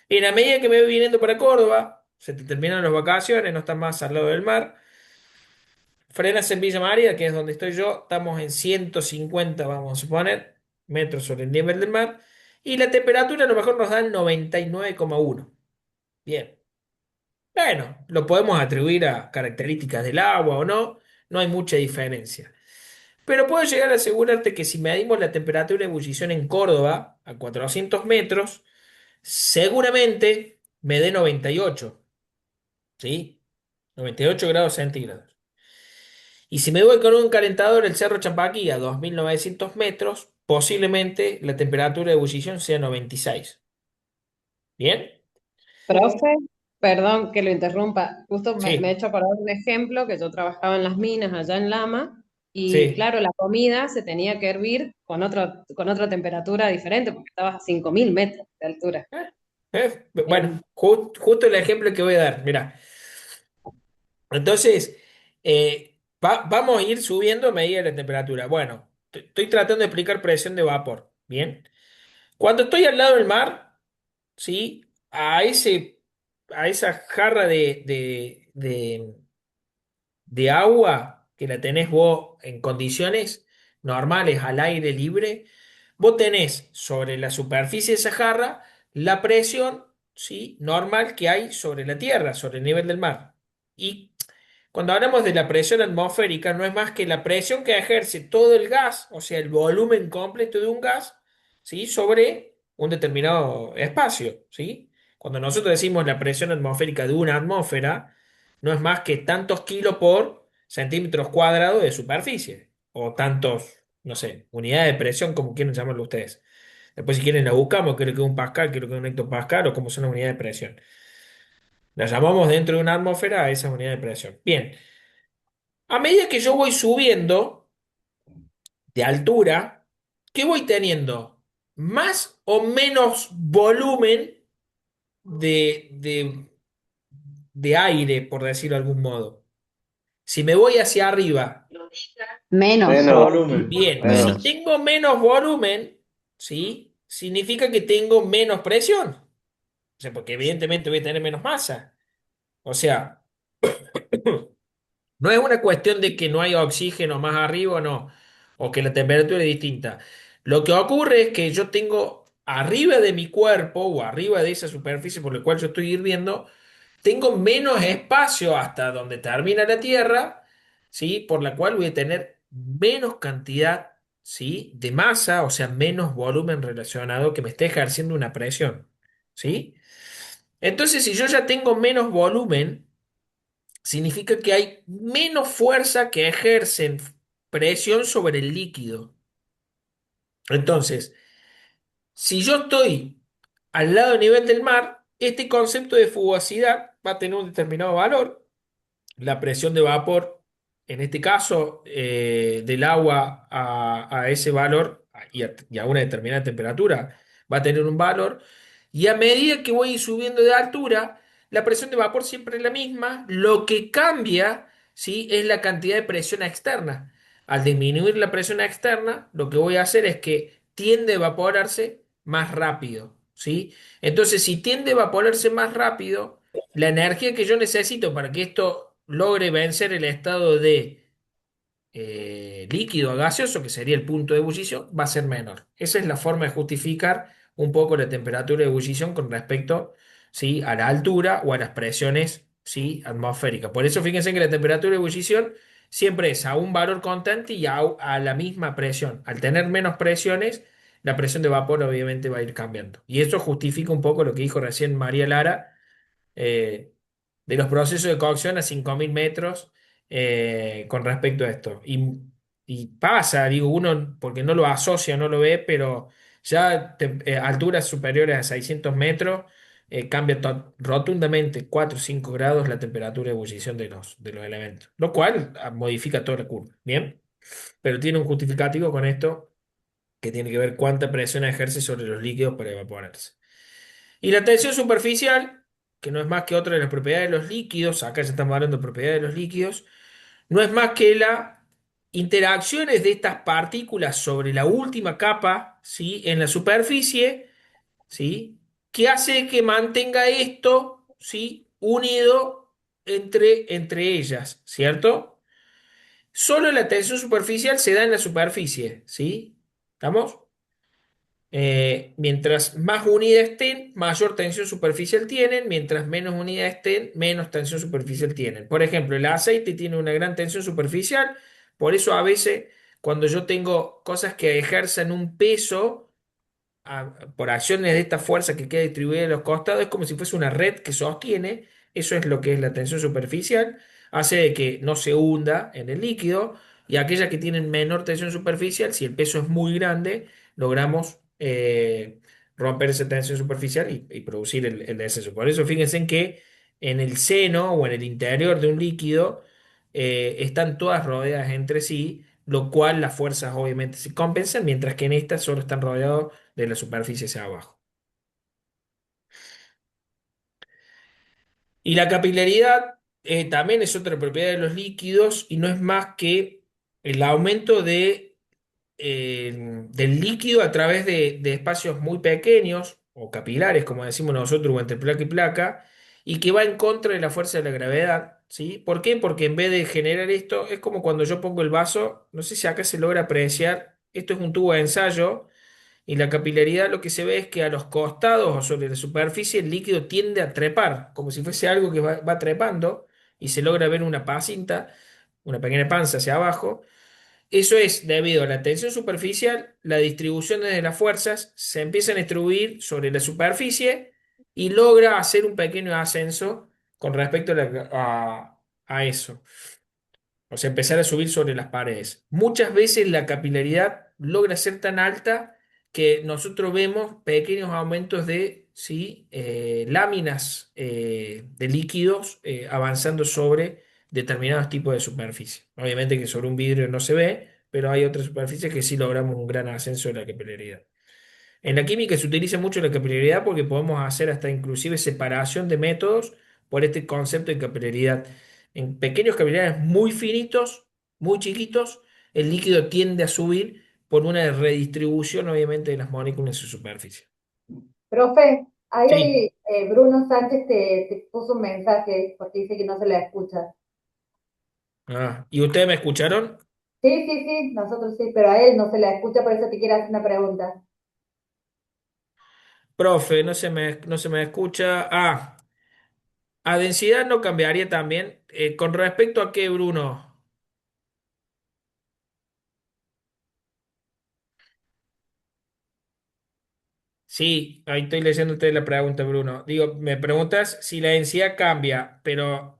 Bien, a medida que me voy viniendo para Córdoba, se te terminan las vacaciones, no estás más al lado del mar. Frenas en Villa María, que es donde estoy yo, estamos en 150, vamos a suponer, metros sobre el nivel del mar, y la temperatura a lo mejor nos da 99,1. Bien, bueno, lo podemos atribuir a características del agua o no, no hay mucha diferencia. Pero puedo llegar a asegurarte que si medimos la temperatura de ebullición en Córdoba a 400 metros, seguramente me dé 98, ¿sí? 98 grados centígrados. Y si me voy con un calentador, el Cerro Champaquí a 2900 metros, posiblemente la temperatura de ebullición sea 96. ¿Bien? Profe, perdón que lo interrumpa, justo me he Sí, hecho acordar un ejemplo que yo trabajaba en las minas allá en Lama y sí. claro, la comida se tenía que hervir con otra temperatura diferente porque estabas a 5000 metros de altura. Bueno, Em, justo el ejemplo que voy a dar. Mira, entonces, vamos a ir subiendo a medida de la temperatura. Bueno, estoy tratando de explicar presión de vapor. Bien. Cuando estoy al lado del mar, ¿sí? A esa jarra de agua que la tenés vos en condiciones normales al aire libre, vos tenés sobre la superficie de esa jarra la presión, ¿sí? Normal que hay sobre la tierra, sobre el nivel del mar. Y cuando hablamos de la presión atmosférica, no es más que la presión que ejerce todo el gas, o sea, el volumen completo de un gas, ¿sí? Sobre un determinado espacio, ¿sí? Cuando nosotros decimos la presión atmosférica de una atmósfera, no es más que tantos kilos por centímetros cuadrados de superficie, o tantos, no sé, unidades de presión, como quieran llamarlo ustedes. Después, si quieren, la buscamos, creo que es un pascal, creo que es un hectopascal, o como son las unidades de presión. La llamamos dentro de una atmósfera a esa unidad de presión. Bien. A medida que yo voy subiendo de altura, ¿qué voy teniendo? ¿Más o menos volumen de aire, por decirlo de algún modo? Si me voy hacia arriba, menos. Menos Menos. volumen. bien, si Menos. Menos. tengo menos volumen, ¿sí? Significa que tengo menos presión. O sea, porque evidentemente voy a tener menos masa. O sea, no es una cuestión de que no hay oxígeno más arriba o no, o que la temperatura es distinta. Lo que ocurre es que yo tengo arriba de mi cuerpo o arriba de esa superficie por la cual yo estoy hirviendo, tengo menos espacio hasta donde termina la Tierra, ¿sí? Por la cual voy a tener menos cantidad, ¿sí? De masa, o sea, menos volumen relacionado que me esté ejerciendo una presión, ¿sí? Entonces, si yo ya tengo menos volumen, significa que hay menos fuerza que ejercen presión sobre el líquido. Entonces, si yo estoy al lado del nivel del mar, este concepto de fugacidad va a tener un determinado valor. La presión de vapor, en este caso, del agua a ese valor y a una determinada temperatura, va a tener un valor. Y a medida que voy subiendo de altura, la presión de vapor siempre es la misma. Lo que cambia, ¿sí? Es la cantidad de presión externa. Al disminuir la presión externa, lo que voy a hacer es que tiende a evaporarse más rápido, ¿sí? Entonces, si tiende a evaporarse más rápido, la energía que yo necesito para que esto logre vencer el estado de líquido a gaseoso, que sería el punto de ebullición, va a ser menor. Esa es la forma de justificar un poco la temperatura de ebullición con respecto, ¿sí?, a la altura o a las presiones, ¿sí?, atmosféricas. Por eso fíjense que la temperatura de ebullición siempre es a un valor constante y a la misma presión. Al tener menos presiones, la presión de vapor obviamente va a ir cambiando. Y eso justifica un poco lo que dijo recién María Lara, eh, de los procesos de cocción a 5.000 metros, con respecto a esto. Y pasa, digo, uno porque no lo asocia, no lo ve, pero ya alturas superiores a 600 metros, cambia rotundamente 4 o 5 grados la temperatura de ebullición de los elementos, lo cual modifica toda la curva. Bien, pero tiene un justificativo con esto que tiene que ver cuánta presión ejerce sobre los líquidos para evaporarse. Y la tensión superficial, que no es más que otra de las propiedades de los líquidos, acá ya estamos hablando de propiedades de los líquidos, no es más que las interacciones de estas partículas sobre la última capa, ¿sí?, en la superficie, ¿sí?, que hace que mantenga esto, ¿sí?, unido entre ellas, ¿cierto? Solo la tensión superficial se da en la superficie, ¿sí? ¿Estamos? Mientras más unidas estén, mayor tensión superficial tienen, mientras menos unidas estén, menos tensión superficial tienen. Por ejemplo, el aceite tiene una gran tensión superficial, por eso a veces cuando yo tengo cosas que ejercen un peso, por acciones de esta fuerza que queda distribuida en los costados, es como si fuese una red que sostiene, eso es lo que es la tensión superficial, hace de que no se hunda en el líquido, y aquellas que tienen menor tensión superficial, si el peso es muy grande, logramos romper esa tensión superficial y producir el descenso. Por eso fíjense en que en el seno o en el interior de un líquido están todas rodeadas entre sí, lo cual las fuerzas obviamente se compensan, mientras que en estas solo están rodeados de la superficie hacia abajo. Y la capilaridad también es otra propiedad de los líquidos y no es más que el aumento del líquido a través de espacios muy pequeños o capilares, como decimos nosotros, o entre placa y placa, y que va en contra de la fuerza de la gravedad. ¿Sí? ¿Por qué? Porque en vez de generar esto, es como cuando yo pongo el vaso, no sé si acá se logra apreciar, esto es un tubo de ensayo. Y la capilaridad lo que se ve es que a los costados o sobre la superficie el líquido tiende a trepar, como si fuese algo que va trepando y se logra ver una pancita, una pequeña panza hacia abajo. Eso es debido a la tensión superficial, la distribución de las fuerzas se empiezan a distribuir sobre la superficie y logra hacer un pequeño ascenso con respecto a eso. O sea, empezar a subir sobre las paredes. Muchas veces la capilaridad logra ser tan alta que nosotros vemos pequeños aumentos de, ¿sí?, láminas de líquidos avanzando sobre determinados tipos de superficie. Obviamente que sobre un vidrio no se ve, pero hay otras superficies que sí logramos un gran ascenso de la capilaridad. En la química se utiliza mucho la capilaridad porque podemos hacer hasta inclusive separación de métodos por este concepto de capilaridad. En pequeños capilares muy finitos, muy chiquitos, el líquido tiende a subir por una redistribución, obviamente, de las moléculas en su superficie. Profe, Sí. ahí Bruno Sánchez te puso un mensaje porque dice que no se la escucha. ¿Y ustedes me escucharon? Sí, sí, sí, nosotros sí, pero a él no se la escucha, por eso te quiero hacer una pregunta. Profe, no se me escucha. A densidad no cambiaría también. ¿Con respecto a qué, Bruno? Sí, ahí estoy leyéndote la pregunta, Bruno. Digo, me preguntas si la densidad cambia, pero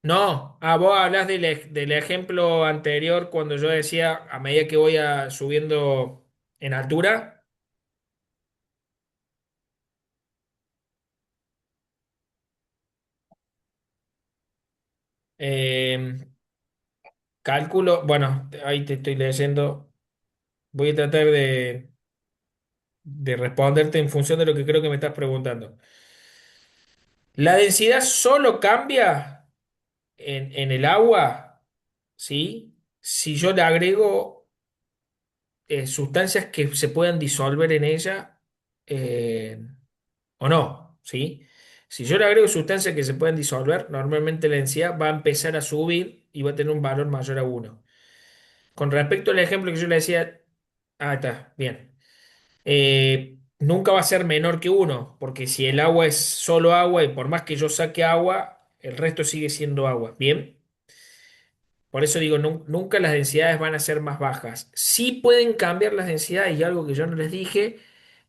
no. Vos hablas del ejemplo anterior cuando yo decía a medida que voy subiendo en altura. eh, Cálculo, bueno, ahí te estoy leyendo. Voy a tratar de responderte en función de lo que creo que me estás preguntando. La densidad solo cambia en el agua, ¿sí? Si yo le agrego sustancias que se puedan disolver en ella eh, o no, ¿sí? Si yo le agrego sustancias que se pueden disolver, normalmente la densidad va a empezar a subir y va a tener un valor mayor a uno. Con respecto al ejemplo que yo le decía, está, bien. Nunca va a ser menor que uno, porque si el agua es solo agua y por más que yo saque agua, el resto sigue siendo agua. Bien, por eso digo, nunca las densidades van a ser más bajas. Sí pueden cambiar las densidades y algo que yo no les dije,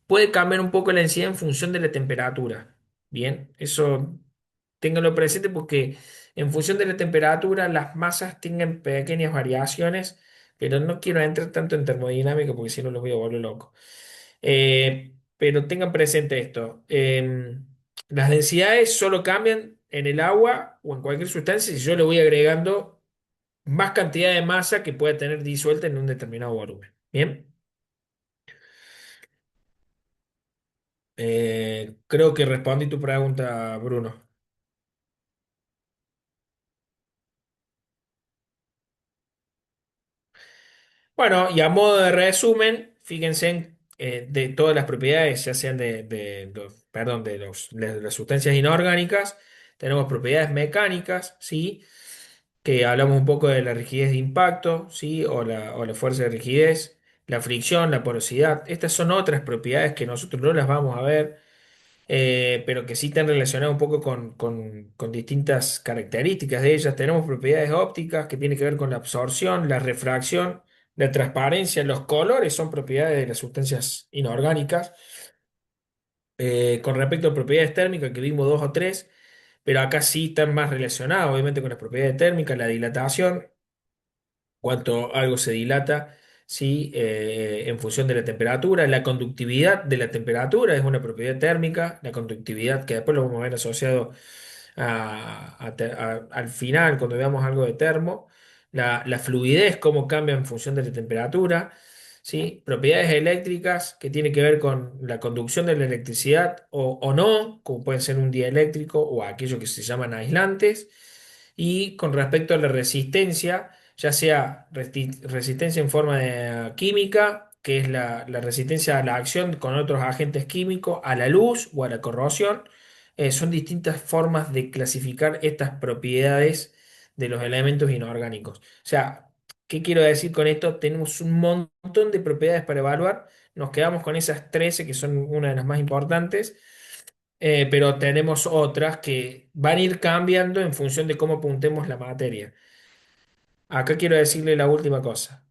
puede cambiar un poco la densidad en función de la temperatura. Bien, eso ténganlo presente porque en función de la temperatura las masas tienen pequeñas variaciones, pero no quiero entrar tanto en termodinámica porque si no los voy a volver loco. Pero tengan presente esto. Las densidades solo cambian en el agua o en cualquier sustancia si yo le voy agregando más cantidad de masa que pueda tener disuelta en un determinado volumen. Bien. Creo que respondí tu pregunta, Bruno. Bueno, y a modo de resumen, fíjense de todas las propiedades, ya sean perdón, de las sustancias inorgánicas, tenemos propiedades mecánicas, ¿sí? Que hablamos un poco de la rigidez de impacto, ¿sí? O la fuerza de rigidez, la fricción, la porosidad. Estas son otras propiedades que nosotros no las vamos a ver, pero que sí están relacionadas un poco con distintas características de ellas. Tenemos propiedades ópticas que tienen que ver con la absorción, la refracción, la transparencia, los colores son propiedades de las sustancias inorgánicas. Con respecto a propiedades térmicas, que vimos dos o tres, pero acá sí están más relacionadas, obviamente, con las propiedades térmicas, la dilatación cuánto algo se dilata, ¿sí? En función de la temperatura. La conductividad de la temperatura es una propiedad térmica, la conductividad que después lo vamos a ver asociado al final, cuando veamos algo de termo. La fluidez, cómo cambia en función de la temperatura. ¿Sí? Propiedades eléctricas que tienen que ver con la conducción de la electricidad o no, como pueden ser un dieléctrico o aquello que se llaman aislantes. Y con respecto a la resistencia, ya sea resistencia en forma de química, que es la resistencia a la acción con otros agentes químicos, a la luz o a la corrosión. Son distintas formas de clasificar estas propiedades de los elementos inorgánicos. O sea, ¿qué quiero decir con esto? Tenemos un montón de propiedades para evaluar. Nos quedamos con esas 13 que son una de las más importantes, pero tenemos otras que van a ir cambiando en función de cómo apuntemos la materia. Acá quiero decirle la última cosa.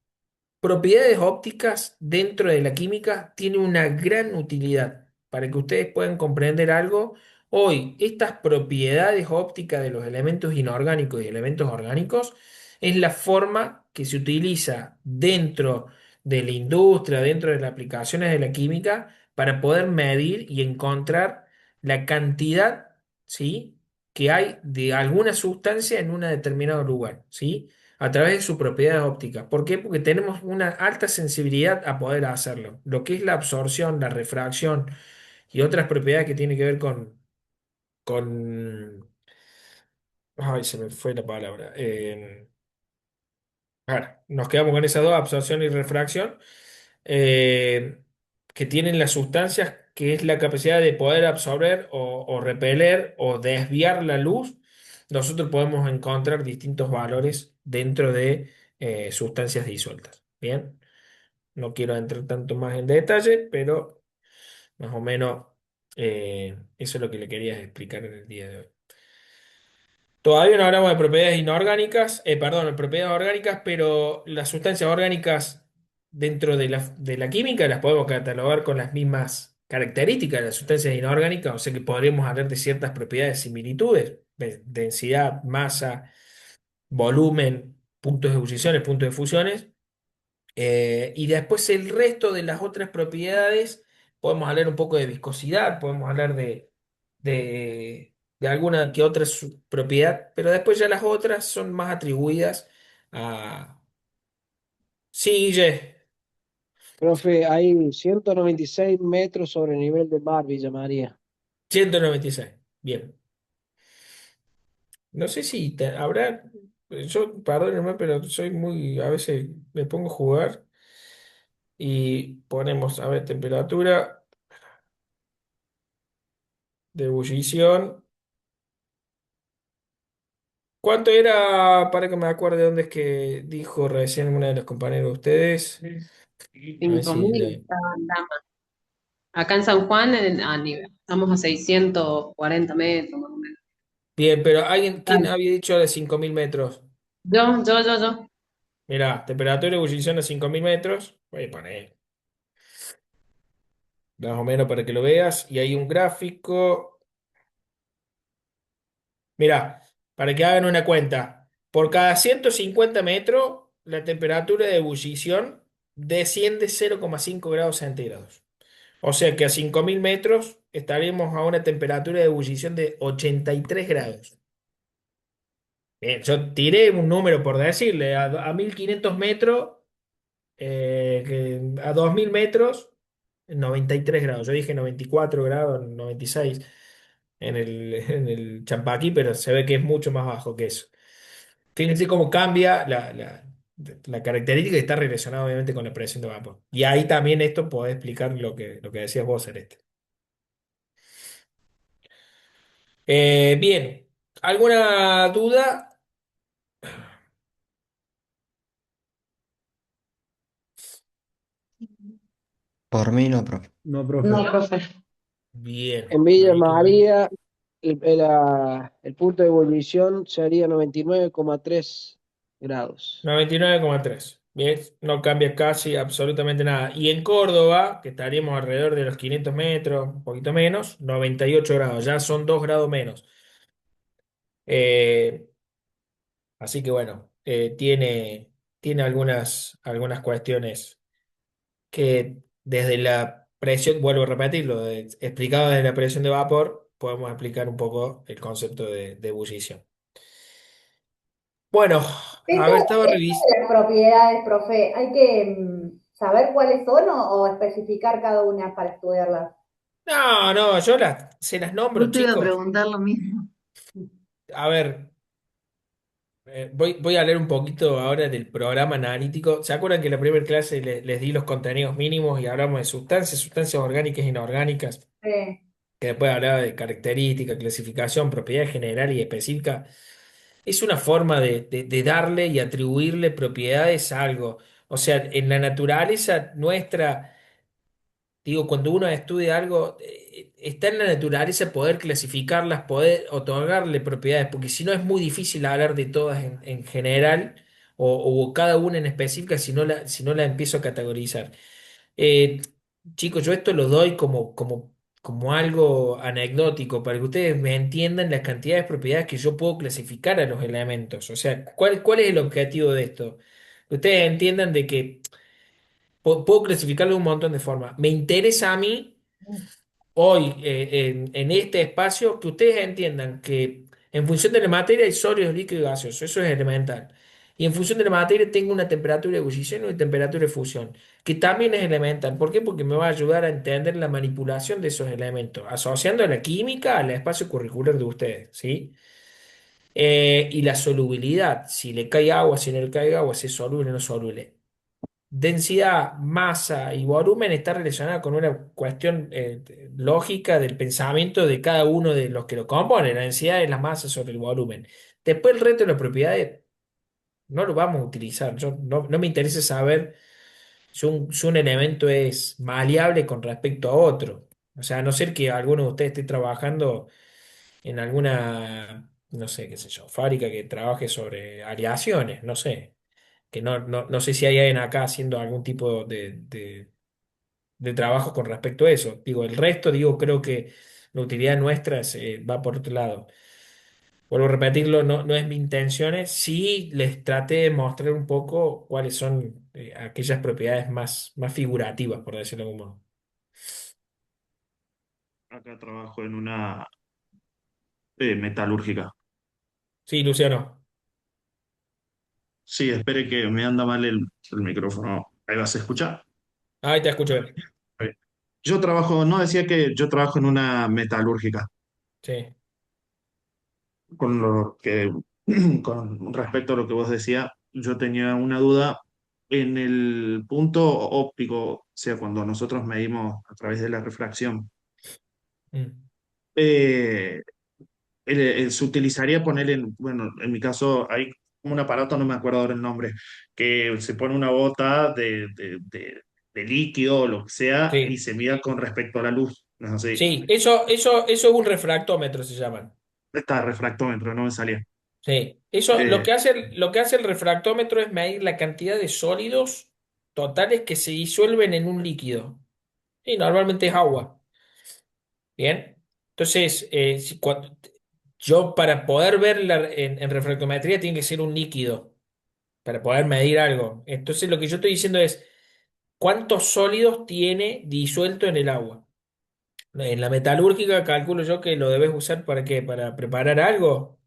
Propiedades ópticas dentro de la química tienen una gran utilidad para que ustedes puedan comprender algo. Hoy, estas propiedades ópticas de los elementos inorgánicos y elementos orgánicos es la forma que se utiliza dentro de la industria, dentro de las aplicaciones de la química, para poder medir y encontrar la cantidad, ¿sí? que hay de alguna sustancia en un determinado lugar, ¿sí? A través de sus propiedades ópticas. ¿Por qué? Porque tenemos una alta sensibilidad a poder hacerlo. Lo que es la absorción, la refracción y otras propiedades que tienen que ver con... Ay, se me fue la palabra. Nos quedamos con esas dos, absorción y refracción, eh, que tienen las sustancias, que es la capacidad de poder absorber o repeler o desviar la luz. Nosotros podemos encontrar distintos valores dentro de sustancias disueltas. Bien, no quiero entrar tanto más en detalle, pero más o menos eso es lo que le quería explicar en el día de hoy. Todavía no hablamos de propiedades inorgánicas, perdón, de propiedades orgánicas, pero las sustancias orgánicas dentro de la química las podemos catalogar con las mismas características de las sustancias inorgánicas, o sea que podríamos hablar de ciertas propiedades similitudes, densidad, masa, volumen, puntos de ebulliciones, puntos de fusiones. Y después el resto de las otras propiedades, podemos hablar un poco de viscosidad, podemos hablar de alguna que otra propiedad, pero después ya las otras son más atribuidas a... Sí, Guille, Profe, hay 196 metros sobre el nivel del mar, Villa María. 196. Bien. No sé si habrá... Yo, perdónenme, pero soy muy... A veces me pongo a jugar y ponemos, a ver, temperatura de ebullición. ¿Cuánto era, para que me acuerde dónde es que dijo recién una de los compañeros de ustedes? A ver Cinco si mil estaban Damas. Acá en San Juan, a nivel, estamos a 640 metros más o menos. Bien, pero alguien, ¿quién Dale. había dicho de 5.000 metros? Yo. Mirá, temperatura de ebullición de 5.000 metros. Voy a poner más o menos para que lo veas. Y hay un gráfico. Mirá, para que hagan una cuenta. Por cada 150 metros, la temperatura de ebullición desciende 0,5 grados centígrados. O sea que a 5.000 metros estaríamos a una temperatura de ebullición de 83 grados. Bien, yo tiré un número por decirle, a 1.500 metros, a 2.000 metros, 93 grados. Yo dije 94 grados, 96 en el Champaquí, pero se ve que es mucho más bajo que eso. Fíjense cómo cambia la característica que está relacionada obviamente con la presión de vapor. Y ahí también esto puede explicar lo que decías vos, Celeste. Bien, ¿alguna duda? Por mí no, profe. No, No, profe. profe. Bien, En Villa ahí quedó. María, el punto de ebullición sería 99,3 grados. 99,3. Bien, no cambia casi absolutamente nada. Y en Córdoba, que estaríamos alrededor de los 500 metros, un poquito menos, 98 grados, ya son 2 grados menos. Eh, Así que bueno, tiene algunas cuestiones que desde la presión, vuelvo a repetirlo, explicado desde la presión de vapor, podemos explicar un poco el concepto de ebullición. Bueno, a ver, estaba Esto revisando. de las propiedades, profe, ¿hay que saber cuáles son o especificar cada una para estudiarlas? No, no, se las nombro, Justo iba a chicos. preguntar lo mismo. A ver, voy a leer un poquito ahora del programa analítico. ¿Se acuerdan que en la primera clase les di los contenidos mínimos y hablamos de sustancias, sustancias orgánicas e inorgánicas? Sí. Que después hablaba de característica, clasificación, propiedad general y específica. Es una forma de darle y atribuirle propiedades a algo. O sea, en la naturaleza nuestra, digo, cuando uno estudia algo, está en la naturaleza poder clasificarlas, poder otorgarle propiedades, porque si no es muy difícil hablar de todas en general o cada una en específica si no la empiezo a categorizar. Eh, Chicos, yo esto lo doy como algo anecdótico para que ustedes me entiendan las cantidades de propiedades que yo puedo clasificar a los elementos. O sea, ¿cuál es el objetivo de esto? Que ustedes entiendan de que puedo clasificarlo de un montón de formas. Me interesa a mí hoy, en este espacio, que ustedes entiendan que en función de la materia hay sólidos, líquidos y gaseosos, eso es elemental. Y en función de la materia tengo una temperatura de ebullición y una temperatura de fusión, que también es elemental. ¿Por qué? Porque me va a ayudar a entender la manipulación de esos elementos, asociando la química al espacio curricular de ustedes, ¿sí? Y la solubilidad, si le cae agua, si no le cae agua, si es soluble o no soluble. Densidad, masa y volumen está relacionada con una cuestión lógica del pensamiento de cada uno de los que lo componen. La densidad es la masa sobre el volumen. Después el resto de las propiedades no lo vamos a utilizar. No me interesa saber si un elemento es maleable con respecto a otro. O sea, a no ser que alguno de ustedes esté trabajando en alguna, no sé, qué sé yo, fábrica que trabaje sobre aleaciones, no sé que no sé si hay alguien acá haciendo algún tipo de trabajo con respecto a eso. Digo, el resto, digo, creo que la utilidad nuestra va por otro lado. Vuelvo a repetirlo, no es mi intención, sí les traté de mostrar un poco cuáles son aquellas propiedades más figurativas, por decirlo de algún modo. Acá trabajo en una metalúrgica. Sí, Luciano. Sí, espere que me anda mal el micrófono. Ahí vas a escuchar. Ahí te escucho bien. Yo trabajo, no decía que yo trabajo en una metalúrgica, Sí. con lo que, con respecto a lo que vos decías, yo tenía una duda en el punto óptico, o sea, cuando nosotros medimos a través de la refracción, Mm. eh, se utilizaría poner bueno, en mi caso hay un aparato, no me acuerdo ahora el nombre, que se pone una bota de líquido o lo que sea y Sí, se mida con respecto a la luz. ¿No es así? sí, eso es un refractómetro, se llaman. Está refractómetro, no me salía. Sí, eso Eh, lo que hace el refractómetro es medir la cantidad de sólidos totales que se disuelven en un líquido. Y normalmente es agua. Bien. Entonces, yo para poder verla en refractometría tiene que ser un líquido, para poder medir algo. Entonces, lo que yo estoy diciendo es, ¿cuántos sólidos tiene disuelto en el agua? En la metalúrgica calculo yo que lo debes usar para qué, para preparar algo.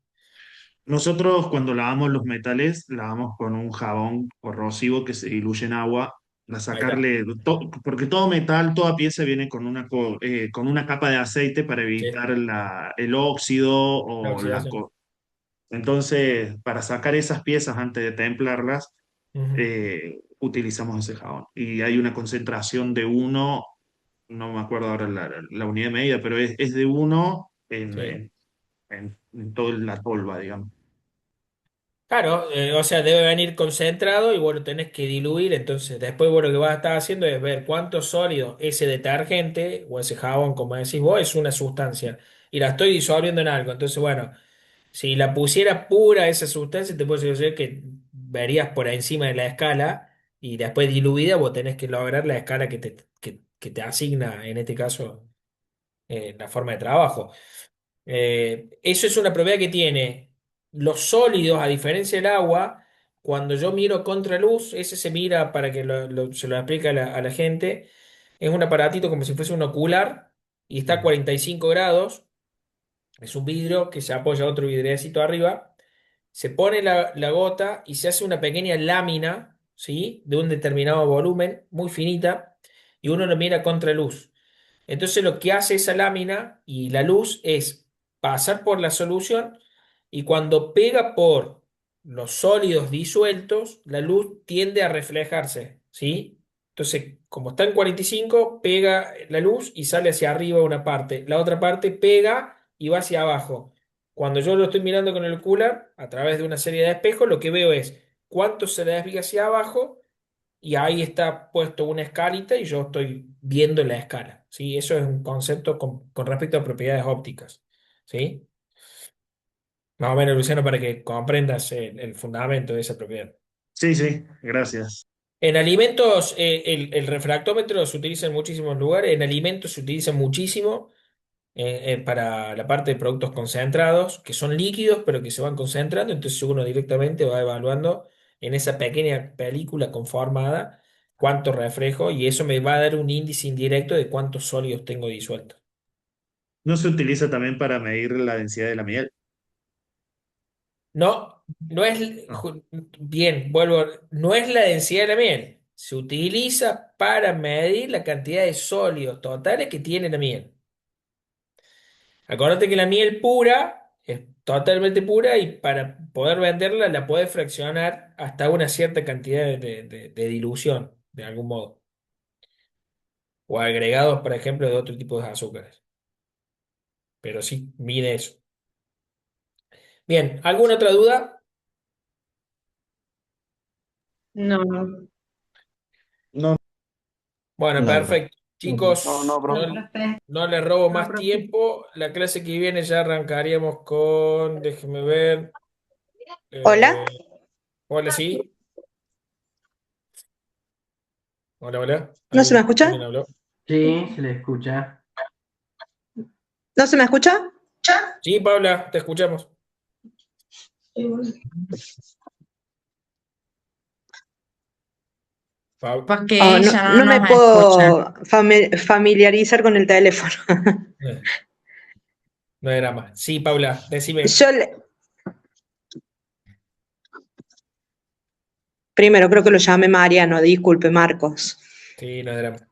Nosotros cuando lavamos los metales, lavamos con un jabón corrosivo que se diluye en agua, a Ahí está. sacarle, porque todo metal, toda pieza viene con una capa de aceite para Sí, evitar el óxido la o oxidación. Entonces, para sacar esas piezas antes de templarlas, Ujú. utilizamos ese jabón. Y hay una concentración de uno, no me acuerdo ahora la unidad de medida, pero es de uno Sí. en toda la tolva, digamos. Claro, o sea, debe venir concentrado y bueno, tenés que diluir. Entonces, después, bueno, lo que vas a estar haciendo es ver cuánto sólido ese detergente o ese jabón, como decís vos, es una sustancia y la estoy disolviendo en algo. Entonces, bueno, si la pusiera pura esa sustancia, te puedo decir que verías por encima de la escala y después diluida, vos tenés que lograr la escala que te asigna, en este caso, la forma de trabajo. Eso es una propiedad que tiene los sólidos, a diferencia del agua, cuando yo miro contraluz, ese se mira para que se lo explique a a la gente, es un aparatito como si fuese un ocular y está a 45 grados, es un vidrio que se apoya a otro vidriecito arriba, se pone la gota y se hace una pequeña lámina, ¿sí? De un determinado volumen, muy finita, y uno lo mira a contraluz. Entonces lo que hace esa lámina y la luz es pasar por la solución y cuando pega por los sólidos disueltos, la luz tiende a reflejarse, ¿sí? Entonces, como está en 45, pega la luz y sale hacia arriba una parte. La otra parte pega y va hacia abajo. Cuando yo lo estoy mirando con el cooler, a través de una serie de espejos, lo que veo es cuánto se desvía hacia abajo y ahí está puesto una escalita y yo estoy viendo la escala, ¿sí? Eso es un concepto con respecto a propiedades ópticas, ¿sí? Más o menos, Luciano, para que comprendas el fundamento de esa propiedad. Sí, sí, gracias. En alimentos, el refractómetro se utiliza en muchísimos lugares, en alimentos se utiliza muchísimo para la parte de productos concentrados, que son líquidos, pero que se van concentrando, entonces uno directamente va evaluando en esa pequeña película conformada cuánto reflejo y eso me va a dar un índice indirecto de cuántos sólidos tengo disueltos. ¿No se utiliza también para medir la densidad de la miel? No, no es, No. bien, vuelvo, no es la densidad de la miel, se utiliza para medir la cantidad de sólidos totales que tiene la miel. Acuérdate que la miel pura es totalmente pura y para poder venderla la puedes fraccionar hasta una cierta cantidad de dilución, de algún modo. O agregados, por ejemplo, de otro tipo de azúcares. Pero sí, mide eso. Bien, ¿alguna otra duda? No, No, Bueno, No, profe. perfecto. No, Chicos, no, profe. no les robo no, más profe. tiempo. La clase que viene ya arrancaríamos con, déjeme ver. Hola, eh, hola, sí. Hola, hola. ¿no se me ¿Alguien escucha? habló? Sí, se le escucha. ¿No se me escucha? Sí, Paula, te escuchamos. Porque Oh, no, ella no no me nos escucha. puedo familiarizar con el teléfono. Eh, No era más. Sí, Paula, decime. Yo primero creo que lo llamé Mariano, disculpe, Marcos. Sí, no era más.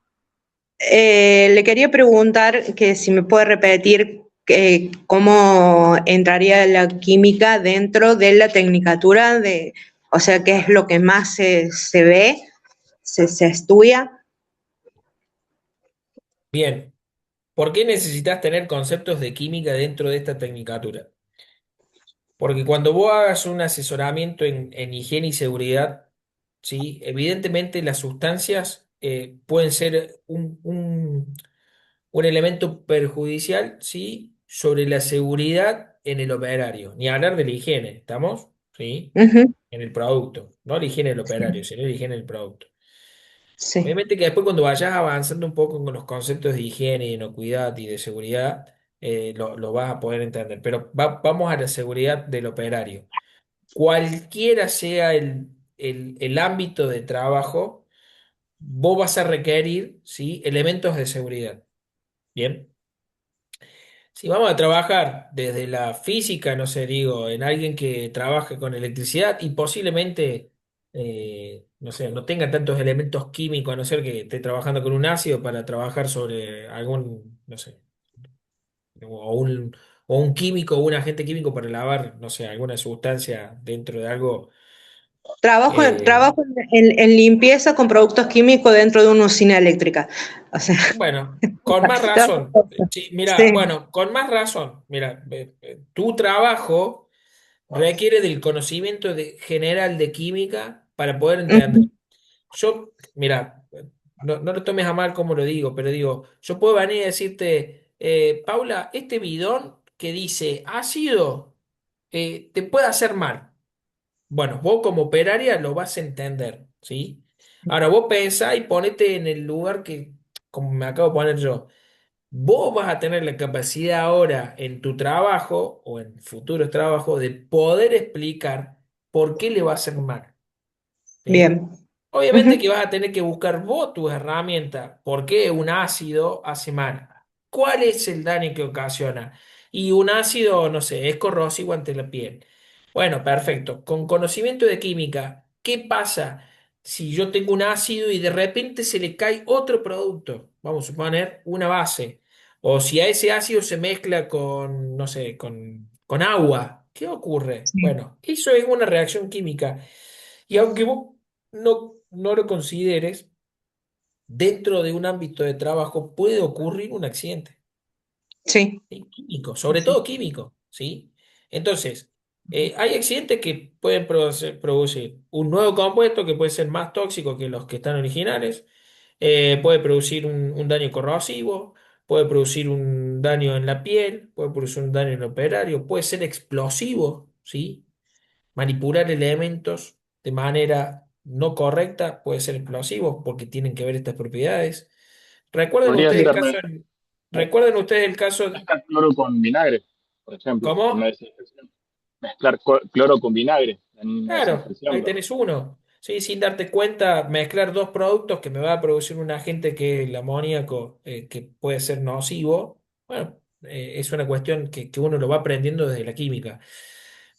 Le quería preguntar que si me puede repetir cómo entraría la química dentro de la tecnicatura de O sea, ¿qué es lo que más se ve, se estudia? Bien, ¿por qué necesitas tener conceptos de química dentro de esta tecnicatura? Porque cuando vos hagas un asesoramiento en higiene y seguridad, ¿sí? Evidentemente las sustancias pueden ser un elemento perjudicial, ¿sí? Sobre la seguridad en el operario. Ni hablar de la higiene, ¿estamos? ¿Sí? Ujú, En el producto. No la higiene del operario, sino la higiene del producto. sí, Obviamente que después cuando vayas avanzando un poco con los conceptos de higiene, de inocuidad y de seguridad, lo vas a poder entender. Pero vamos a la seguridad del operario. Cualquiera sea el ámbito de trabajo, vos vas a requerir, ¿sí? Elementos de seguridad. Bien. Si vamos a trabajar desde la física, no sé, digo, en alguien que trabaje con electricidad y posiblemente, no sé, no tenga tantos elementos químicos, a no ser que esté trabajando con un ácido para trabajar sobre algún, no sé, o un, o un químico o un agente químico para lavar, no sé, alguna sustancia dentro de algo. eh, trabajo en limpieza con productos químicos dentro de una usina eléctrica. O sea, Bueno, con más razón. Sí, mira, sí. bueno, con más razón. Mira, tu trabajo requiere del conocimiento general de química para poder entender. Ujú, Yo, mira, no lo tomes a mal como lo digo, pero digo, yo puedo venir y decirte, Paula, este bidón que dice ácido te puede hacer mal. Bueno, vos como operaria lo vas a entender, ¿sí? Ahora vos pensá y ponete en el lugar que, como me acabo de poner yo. Vos vas a tener la capacidad ahora en tu trabajo o en futuros trabajos de poder explicar por qué le va a hacer mal. ¿Sí? bien. Obviamente Ujú, que vas a tener que buscar vos tus herramientas. ¿Por qué un ácido hace mal? ¿Cuál es el daño que ocasiona? Y un ácido, no sé, es corrosivo ante la piel. Bueno, perfecto. Con conocimiento de química, ¿qué pasa si yo tengo un ácido y de repente se le cae otro producto? Vamos a suponer una base. O si a ese ácido se mezcla con, no sé, con agua. ¿Qué ocurre? sí, Bueno, eso es una reacción química. Y aunque vos no lo consideres, dentro de un ámbito de trabajo puede ocurrir un accidente, sí, ¿sí? Químico, sí, sobre sí. todo químico, ¿sí? Entonces, hay accidentes que pueden producir un nuevo compuesto que puede ser más tóxico que los que están originales, puede producir un daño corrosivo, puede producir un daño en la piel, puede producir un daño en el operario, puede ser explosivo, ¿sí? Manipular elementos de manera no correcta puede ser explosivo porque tienen que ver estas propiedades. Recuerden Podría ustedes el ser caso, recuerden ustedes el caso, mezclar cloro con vinagre, por ejemplo, en una ¿cómo? desinfección. Mezclar cloro con vinagre en una Claro, desinfección. ahí tenés uno. Sí, sin darte cuenta, mezclar dos productos que me va a producir un agente que es el amoníaco, que puede ser nocivo. Bueno, es una cuestión que uno lo va aprendiendo desde la química.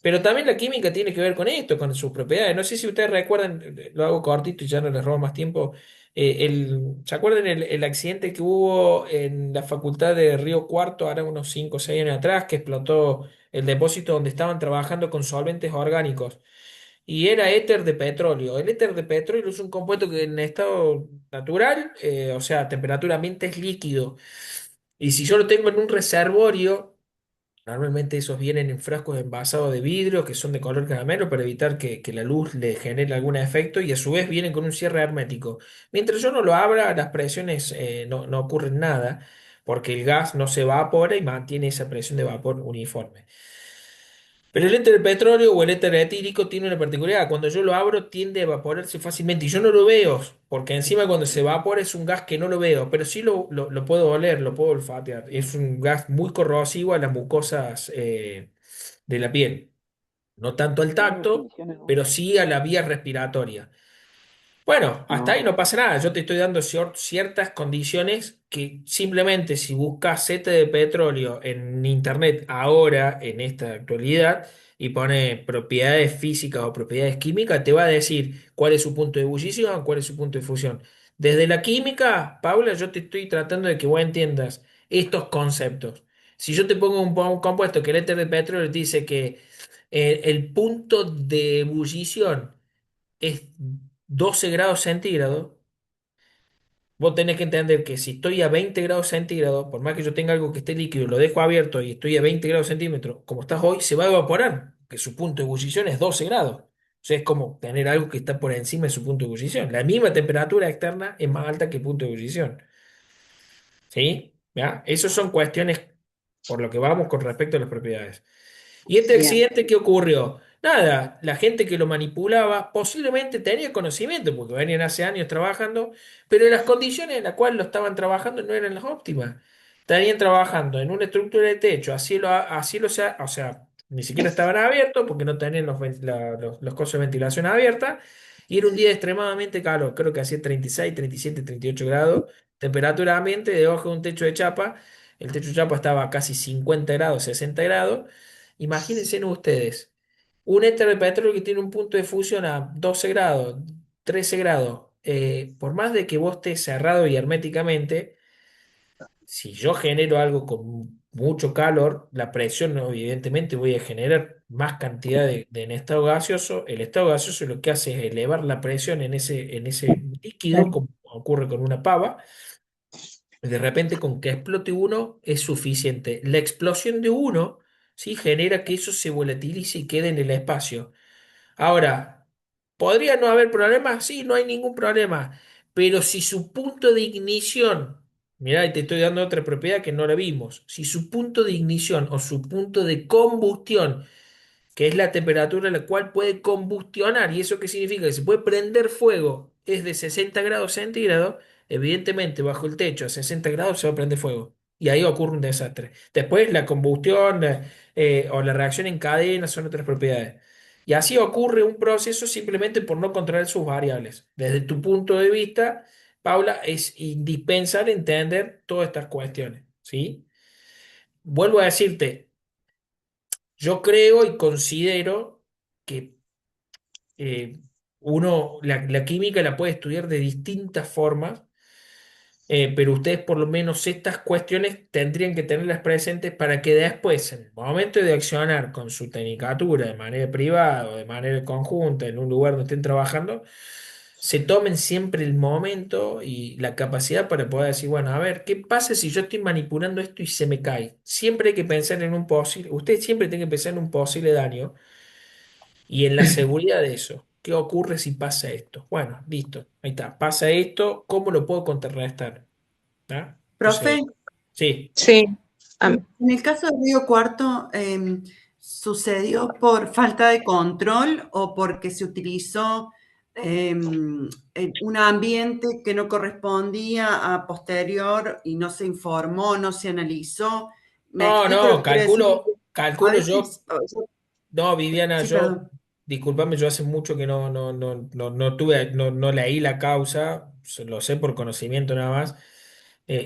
Pero también la química tiene que ver con esto, con sus propiedades. No sé si ustedes recuerdan, lo hago cortito y ya no les robo más tiempo. ¿Se acuerdan el accidente que hubo en la facultad de Río Cuarto, ahora unos 5 o 6 años atrás, que explotó el depósito donde estaban trabajando con solventes orgánicos? Y era éter de petróleo. El éter de petróleo es un compuesto que en estado natural, o sea, a temperatura ambiente es líquido. Y si yo lo tengo en un reservorio, normalmente esos vienen en frascos envasados de vidrio que son de color caramelo para evitar que la luz le genere algún efecto y a su vez vienen con un cierre hermético. Mientras yo no lo abra, las presiones no ocurren nada porque el gas no se evapora y mantiene esa presión de vapor uniforme. Pero el éter de petróleo o el éter etílico tiene una particularidad. Cuando yo lo abro tiende a evaporarse fácilmente y yo no lo veo, porque encima cuando se evapora es un gas que no lo veo, pero sí lo puedo oler, lo puedo olfatear. Es un gas muy corrosivo a las mucosas de la piel. No tanto al Tiene tacto, definiciones, ¿no? pero sí a la vía respiratoria. Bueno, hasta ahí no No. pasa nada. Yo te estoy dando ciertas condiciones que simplemente si buscas aceite de petróleo en internet ahora, en esta actualidad, y pone propiedades físicas o propiedades químicas, te va a decir cuál es su punto de ebullición, cuál es su punto de fusión. Desde la química, Paula, yo te estoy tratando de que vos entiendas estos conceptos. Si yo te pongo un compuesto que el éter de petróleo te dice que el punto de ebullición es 12 grados centígrados, vos tenés que entender que si estoy a 20 grados centígrados, por más que yo tenga algo que esté líquido y lo dejo abierto y estoy a 20 grados centímetros, como estás hoy, se va a evaporar, que su punto de ebullición es 12 grados. O sea, es como tener algo que está por encima de su punto de ebullición. La misma temperatura externa es más alta que el punto de ebullición. ¿Sí? ¿Ya? Esas son cuestiones por lo que vamos con respecto a las propiedades. ¿Y este Bien. accidente qué ocurrió? Nada, la gente que lo manipulaba posiblemente tenía conocimiento, porque venían hace años trabajando, pero las condiciones en las cuales lo estaban trabajando no eran las óptimas. Estarían trabajando en una estructura de techo, o sea, ni siquiera estaban abiertos porque no tenían los cosas de ventilación abiertas, y era un día extremadamente calor, creo que hacía 36, 37, 38 grados, temperatura ambiente debajo de un techo de chapa, el techo de chapa estaba a casi 50 grados, 60 grados. Imagínense ustedes, un éter de petróleo que tiene un punto de fusión a 12 grados, 13 grados, por más de que vos estés cerrado y herméticamente, si yo genero algo con mucho calor, la presión, evidentemente, voy a generar más cantidad en estado gaseoso. El estado gaseoso lo que hace es elevar la presión en ese líquido, como ocurre con una pava. De repente, con que explote uno es suficiente. La explosión de uno, ¿sí? Genera que eso se volatilice y quede en el espacio. Ahora, ¿podría no haber problema? Sí, no hay ningún problema. Pero si su punto de ignición, mirá, y te estoy dando otra propiedad que no la vimos, si su punto de ignición o su punto de combustión, que es la temperatura a la cual puede combustionar, ¿y eso qué significa? Que se puede prender fuego, es de 60 grados centígrados, evidentemente bajo el techo a 60 grados se va a prender fuego. Y ahí ocurre un desastre. Después la combustión o la reacción en cadena son otras propiedades. Y así ocurre un proceso simplemente por no controlar sus variables. Desde tu punto de vista, Paula, es indispensable entender todas estas cuestiones, ¿sí? Vuelvo a decirte, yo creo y considero que eh, la química la puede estudiar de distintas formas, pero ustedes por lo menos estas cuestiones tendrían que tenerlas presentes para que después, en el momento de accionar con su tecnicatura de manera privada o de manera conjunta en un lugar donde estén trabajando, se tomen siempre el momento y la capacidad para poder decir, bueno, a ver, ¿qué pasa si yo estoy manipulando esto y se me cae? Siempre hay que pensar en un posible, ustedes siempre tienen que pensar en un posible daño y en la seguridad de eso. ¿Qué ocurre si pasa esto? Bueno, listo, ahí está, pasa esto, ¿cómo lo puedo contrarrestar? ¿Ah? Entonces, Profe, sí. Sí. en el caso de Río Cuarto, ¿sucedió por falta de control o porque se utilizó un ambiente que no correspondía a posterior y no se informó, no se analizó? ¿Me No, explico lo no, que quiero decir? A calculo yo. veces, No, Viviana, sí, yo, perdón. discúlpame, yo hace mucho que no tuve, no leí la causa, lo sé por conocimiento nada más.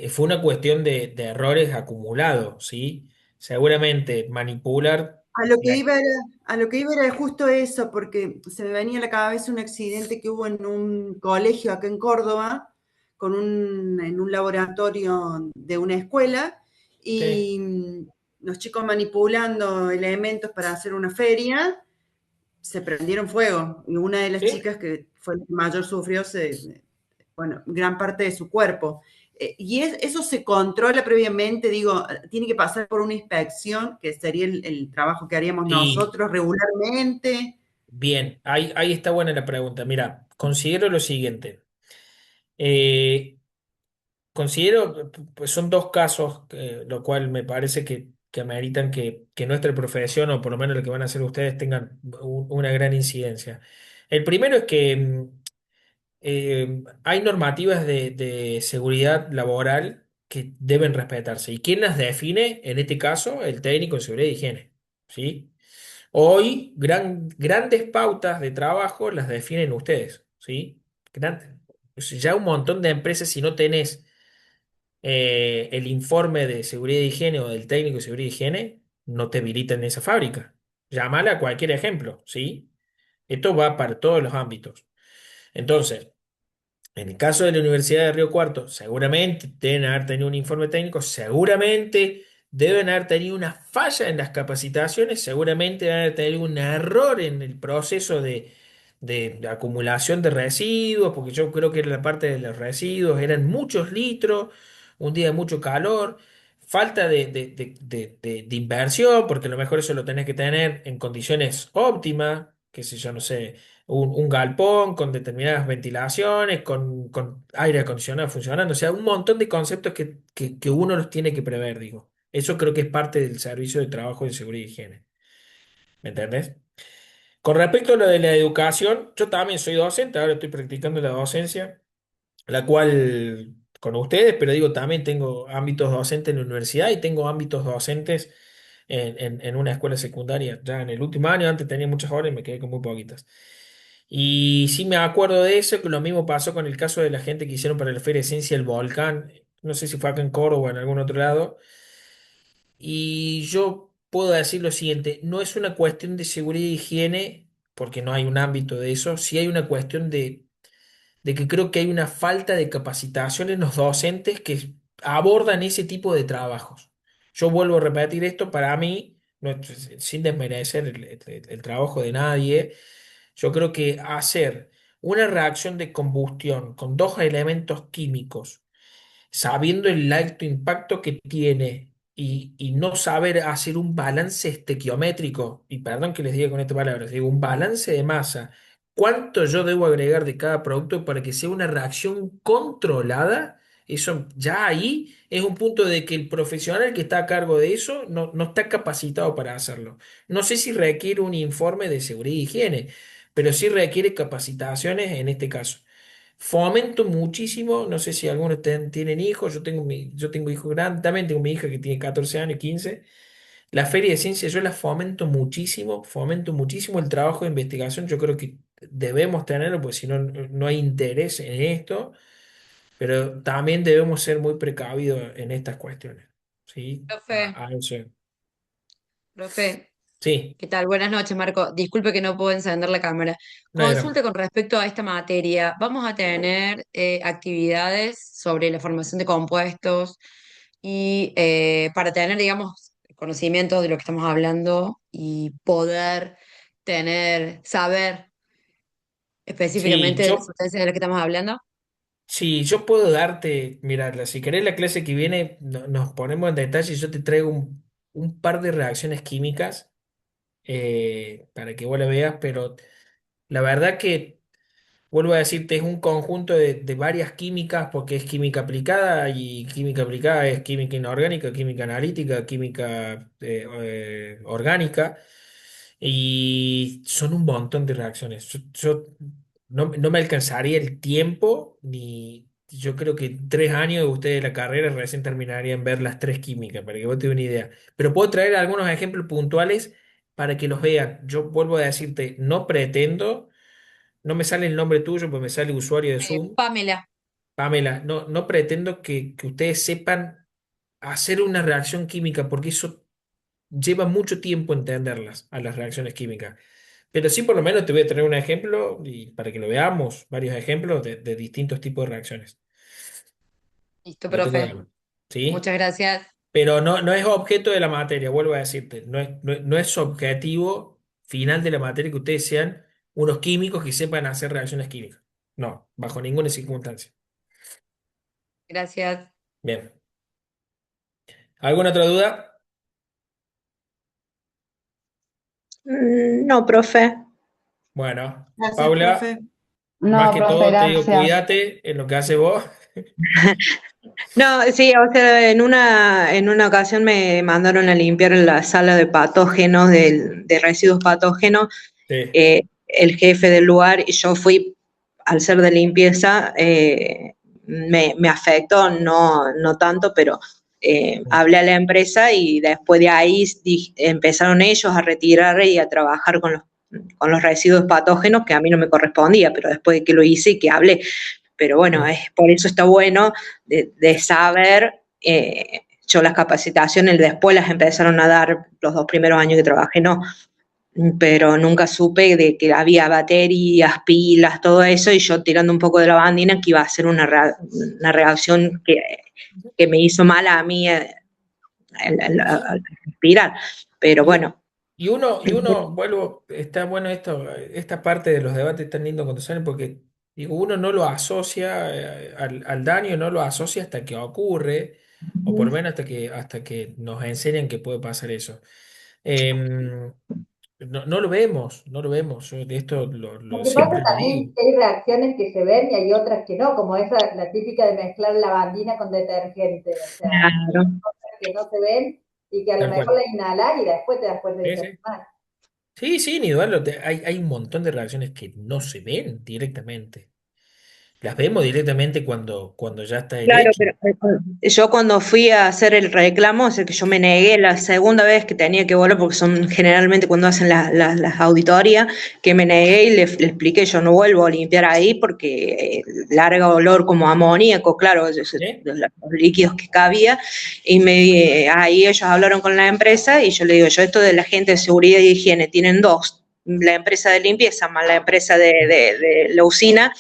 Fue una cuestión de errores acumulados, ¿sí? Seguramente manipular. A lo que iba era, a lo que iba era justo eso, porque se me venía a la cabeza un accidente que hubo en un colegio acá en Córdoba, en un laboratorio de una escuela, Sí, y los chicos manipulando elementos para hacer una feria, se prendieron fuego, y una de las sí, chicas que fue la que mayor sufrió, bueno, gran parte de su cuerpo. Y eso se controla previamente, digo, tiene que pasar por una inspección, que sería el trabajo que haríamos y nosotros regularmente. bien, ahí está buena la pregunta. Mira, considero lo siguiente. Eh, Considero, pues son dos casos, lo cual me parece que ameritan que nuestra profesión, o por lo menos lo que van a hacer ustedes, tengan una gran incidencia. El primero es que hay normativas de seguridad laboral que deben respetarse. ¿Y quién las define? En este caso, el técnico de seguridad y higiene. ¿Sí? Hoy, grandes pautas de trabajo las definen ustedes. ¿Sí? Ya un montón de empresas, si no tenés el informe de seguridad y higiene o del técnico de seguridad y higiene, no te habilitan en esa fábrica. Llámala a cualquier ejemplo, ¿sí? Esto va para todos los ámbitos. Entonces, en el caso de la Universidad de Río Cuarto, seguramente deben haber tenido un informe técnico, seguramente deben haber tenido una falla en las capacitaciones, seguramente deben haber tenido un error en el proceso de acumulación de residuos, porque yo creo que era la parte de los residuos, eran muchos litros, un día de mucho calor, falta de inversión, porque a lo mejor eso lo tenés que tener en condiciones óptimas, qué sé yo, no sé, un galpón con determinadas ventilaciones, con aire acondicionado funcionando, o sea, un montón de conceptos que uno los tiene que prever, digo. Eso creo que es parte del servicio de trabajo de seguridad y higiene. ¿Me entendés? Con respecto a lo de la educación, yo también soy docente, ahora estoy practicando la docencia, la cual con ustedes, pero digo, también tengo ámbitos docentes en la universidad y tengo ámbitos docentes en una escuela secundaria. Ya en el último año, antes tenía muchas horas y me quedé con muy poquitas. Y sí me acuerdo de eso, que lo mismo pasó con el caso de la gente que hicieron para la Feria de Ciencia el volcán, no sé si fue acá en Córdoba o en algún otro lado. Y yo puedo decir lo siguiente, no es una cuestión de seguridad e higiene, porque no hay un ámbito de eso, sí hay una cuestión de que creo que hay una falta de capacitación en los docentes que abordan ese tipo de trabajos. Yo vuelvo a repetir esto, para mí, sin desmerecer el trabajo de nadie, yo creo que hacer una reacción de combustión con dos elementos químicos sabiendo el alto impacto que tiene y no saber hacer un balance estequiométrico, y perdón que les diga con estas palabras, digo, un balance de masa, cuánto yo debo agregar de cada producto para que sea una reacción controlada, eso ya ahí es un punto de que el profesional que está a cargo de eso no está capacitado para hacerlo. No sé si requiere un informe de seguridad y higiene, pero sí requiere capacitaciones en este caso. Fomento muchísimo, no sé si algunos tienen hijos, yo tengo hijos grandes, también tengo mi hija que tiene 14 años, 15. La feria de ciencia yo la fomento muchísimo el trabajo de investigación, yo creo que debemos tenerlo, porque si no, no hay interés en esto, pero también debemos ser muy precavidos en estas cuestiones. ¿Sí? Profe, A eso. profe, Sí, ¿qué tal? Buenas noches, Marco. Disculpe que no puedo encender la cámara. no hay drama. Consulta con respecto a esta materia. Vamos a tener actividades sobre la formación de compuestos y para tener, digamos, conocimiento de lo que estamos hablando y poder saber Sí, específicamente de las sustancias de las que estamos hablando. sí, yo puedo darte, mira, si querés la clase que viene, nos ponemos en detalle y yo te traigo un par de reacciones químicas para que vos la veas, pero la verdad que, vuelvo a decirte, es un conjunto de varias químicas, porque es química aplicada y química aplicada es química inorgánica, química analítica, química orgánica, y son un montón de reacciones. Yo no me alcanzaría el tiempo, ni yo creo que en 3 años de ustedes de la carrera recién terminarían ver las tres químicas, para que vos te des una idea. Pero puedo traer algunos ejemplos puntuales para que los vean. Yo vuelvo a decirte, no pretendo, no me sale el nombre tuyo, pues me sale usuario de Zoom. Pamela. Pamela, no pretendo que ustedes sepan hacer una reacción química, porque eso lleva mucho tiempo entenderlas, a las reacciones químicas. Pero sí, por lo menos te voy a traer un ejemplo y para que lo veamos, varios ejemplos de distintos tipos de reacciones. Listo, No tengo profe. drama. ¿Sí? Muchas gracias. Pero no es objeto de la materia, vuelvo a decirte. No es objetivo final de la materia que ustedes sean unos químicos que sepan hacer reacciones químicas. No, bajo ninguna circunstancia. Gracias. Bien. ¿Alguna otra duda? No, profe. Bueno, Gracias, Paula, profe. más No, que profe, todo te digo, gracias. cuídate en lo que haces vos. No, sí, o sea, en una ocasión me mandaron a limpiar la sala de patógenos, de residuos patógenos, Sí. el jefe del lugar, y yo fui, al ser de limpieza, me afectó, no tanto, pero hablé a la empresa y después de ahí empezaron ellos a retirar y a trabajar con los residuos patógenos, que a mí no me correspondía, pero después de que lo hice y que hablé. Pero bueno, por eso está bueno de saber. Yo las capacitaciones después las empezaron a dar los 2 primeros años que trabajé, no, pero nunca supe de que había baterías, pilas, todo eso, y yo tirando un poco de la bandina que iba a ser una reacción que me hizo mal a mí al respirar. Pero bueno, vuelvo, está bueno esto, esta parte de los debates tan lindo cuando salen, porque digo, uno no lo asocia al daño, no lo asocia hasta que ocurre, o por lo menos hasta que nos enseñan que puede pasar eso. Em, no lo vemos, no lo vemos. Yo de esto Lo que pasa siempre lo también digo. que hay reacciones que se ven y hay otras que no, como esa, la típica de mezclar lavandina con detergente. O sea, hay Claro. cosas que no se ven y que a lo Tal mejor cual. la inhalas y después te das cuenta de Sí, que es sí. mal. Sí, sí, ni dudarlo. Hay un montón de reacciones que no se ven directamente. Las vemos directamente cuando ya está el Claro, hecho. pero yo cuando fui a hacer el reclamo, o sea que yo me negué la segunda vez que tenía que volver, porque son generalmente cuando hacen las auditorías, que me negué y le expliqué, yo no vuelvo a limpiar ahí porque larga olor como amoníaco, claro, ¿Eh? de los líquidos que cabía, y ahí ellos hablaron con la empresa y yo le digo, yo esto de la gente de seguridad y higiene tienen dos, la empresa de limpieza más la empresa de la usina,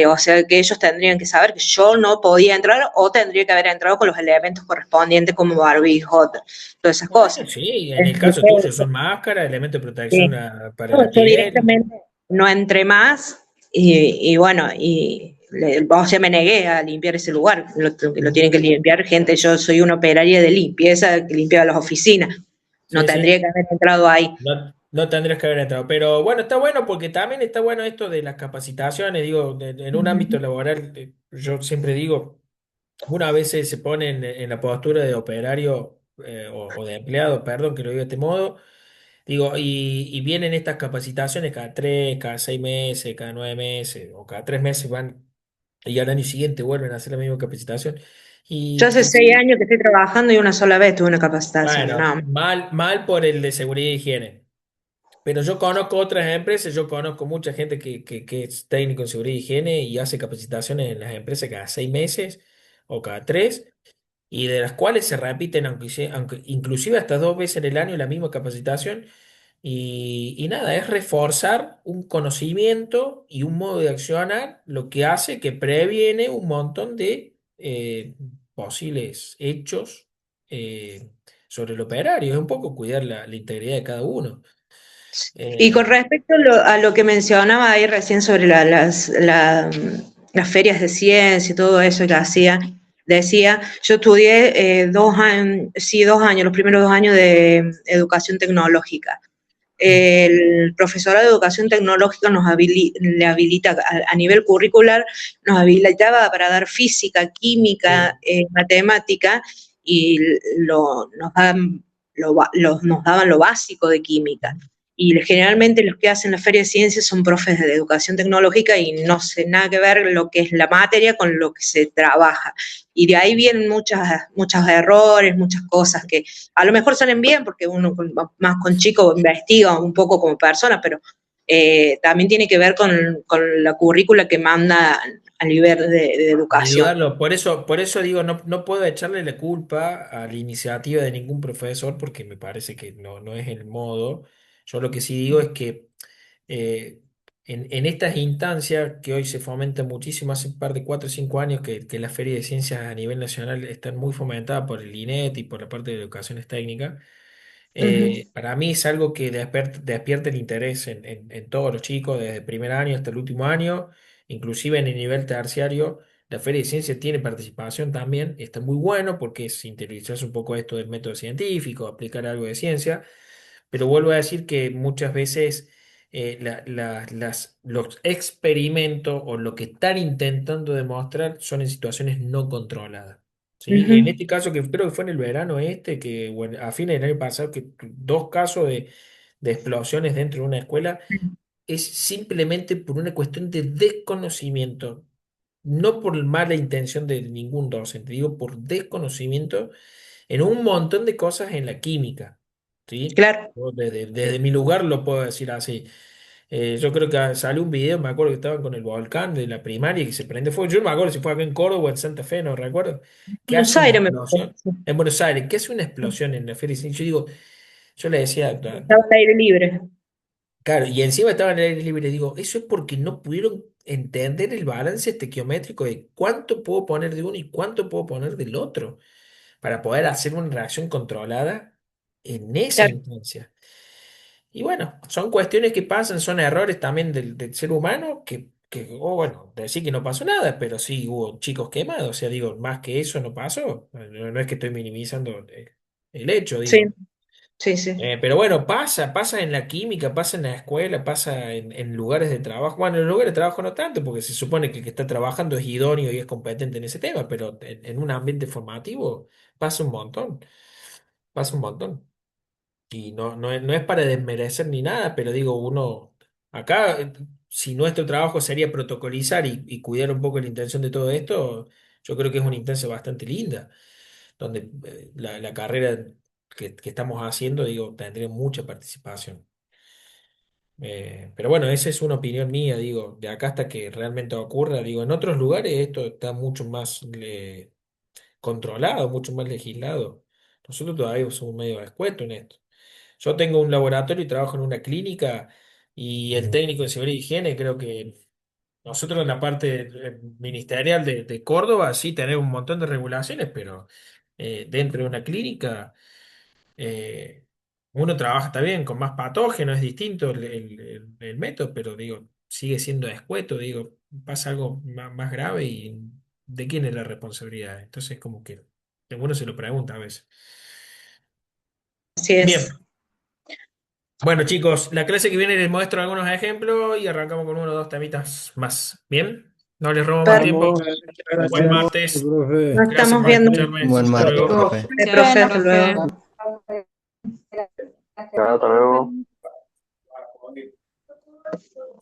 o sea que ellos tendrían que saber que yo no podía entrar o tendría que haber entrado con los elementos correspondientes como barbijo, todas esas cosas. Bueno, sí, en el caso tuyo Entonces, son máscaras, elementos de protección eh, para no, la yo piel. directamente no entré más y bueno, o sea, me negué a limpiar ese lugar, lo tienen que limpiar gente, yo soy una operaria de limpieza que limpiaba las oficinas, no Sí, sí. tendría que haber entrado ahí. No tendrías que haber entrado. Pero bueno, está bueno porque también está bueno esto de las capacitaciones. Digo, en un ámbito laboral, yo siempre digo, una vez se pone en la postura de operario o de empleado, perdón, que lo diga de este modo. Digo, y vienen estas capacitaciones cada 3, cada 6 meses, cada 9 meses, o cada 3 meses van, y al año siguiente vuelven a hacer la misma capacitación. Yo Y, hace y 6 años que estoy trabajando y una sola vez tuve una capacitación, bueno, no. mal por el de seguridad e higiene. Pero yo conozco otras empresas, yo conozco mucha gente que es técnico en seguridad y higiene y hace capacitaciones en las empresas cada 6 meses o cada 3, y de las cuales se repiten, aunque inclusive hasta 2 veces en el año la misma capacitación. Y nada, es reforzar un conocimiento y un modo de accionar, lo que hace que previene un montón de posibles hechos sobre el operario. Es un poco cuidar la integridad de cada uno. Y con Eh, respecto a lo que mencionaba ahí recién sobre las ferias de ciencia y todo eso que hacía, decía, yo estudié 2 años, sí, 2 años, los primeros 2 años de educación tecnológica. El profesorado de educación tecnológica le habilita a nivel curricular, nos habilitaba para dar física, química, sí. matemática y nos daban lo básico de química. Y generalmente los que hacen la feria de ciencias son profes de educación tecnológica y no sé nada que ver lo que es la materia con lo que se trabaja. Y de ahí vienen muchos errores, muchas cosas que a lo mejor salen bien porque uno más con chico investiga un poco como persona, pero también tiene que ver con la currícula que manda a nivel de Ni educación. dudarlo. Por eso digo, no puedo echarle la culpa a la iniciativa de ningún profesor porque me parece que no es el modo. Yo lo que sí digo es que eh, en estas instancias que hoy se fomentan muchísimo, hace un par de 4 o 5 años que las ferias de ciencias a nivel nacional están muy fomentadas por el INET y por la parte de educaciones técnicas. Ujú. Para mí es algo que despierta el interés en todos los chicos, desde el primer año hasta el último año, inclusive en el nivel terciario. La Feria de Ciencias tiene participación también, está muy bueno porque es interiorizarse un poco esto del método científico, aplicar algo de ciencia, pero vuelvo a decir que muchas veces los experimentos o lo que están intentando demostrar son en situaciones no controladas. ¿Sí? En Ujú. este caso, que creo que fue en el verano que bueno, a fines del año pasado, que 2 casos de explosiones dentro de una escuela, es simplemente por una cuestión de desconocimiento, no por mala intención de ningún docente, digo por desconocimiento en un montón de cosas en la química, ¿sí? Claro. Yo desde mi lugar lo puedo decir así. Yo creo que salió un video, me acuerdo que estaban con el volcán de la primaria y que se prende fuego. Yo no me acuerdo si fue acá en Córdoba o en Santa Fe, no recuerdo. Que Buenos hace una Aires me parece. explosión. En Buenos Aires, que hace una explosión en la feria. Y yo digo, yo le decía, Estaba al aire libre. claro, y encima estaba en el aire libre. Digo, eso es porque no pudieron entender el balance estequiométrico de cuánto puedo poner de uno y cuánto puedo poner del otro para poder hacer una reacción controlada en esa Claro. instancia. Y bueno, son cuestiones que pasan, son errores también del ser humano o bueno, decir que no pasó nada, pero sí hubo chicos quemados, o sea, digo, más que eso no pasó. No es que estoy minimizando el hecho, Sí, digo. sí, sí. Pero bueno, pasa en la química, pasa en la escuela, pasa en lugares de trabajo. Bueno, en lugares de trabajo no tanto, porque se supone que el que está trabajando es idóneo y es competente en ese tema, pero en un ambiente formativo pasa un montón, pasa un montón. Y no es para desmerecer ni nada, pero digo, acá, si nuestro trabajo sería protocolizar y cuidar un poco la intención de todo esto, yo creo que es una instancia bastante linda, donde la carrera que estamos haciendo, digo, tendría mucha participación. Pero bueno, esa es una opinión mía, digo, de acá hasta que realmente ocurra, digo, en otros lugares esto está mucho más controlado, mucho más legislado. Nosotros todavía somos medio escuetos en esto. Yo tengo un laboratorio y trabajo en una clínica y el técnico de seguridad y higiene, creo que nosotros en la parte ministerial de Córdoba sí tenemos un montón de regulaciones, pero dentro de una clínica eh, uno trabaja, está bien, con más patógenos, es distinto el método, pero digo, sigue siendo escueto, digo, pasa algo más grave y ¿de quién es la responsabilidad? Entonces como que uno se lo pregunta a veces. Así Bien. es. Bueno, chicos, la clase que viene les muestro algunos ejemplos y arrancamos con uno o dos temitas más. ¿Bien? No les robo más tiempo. Vamos, muchas Buen gracias, martes. profe. Nos Gracias estamos por viendo. escucharme. Buen Hasta martes, luego. profe. De profe, Gracias, hasta profe. luego. Hasta luego.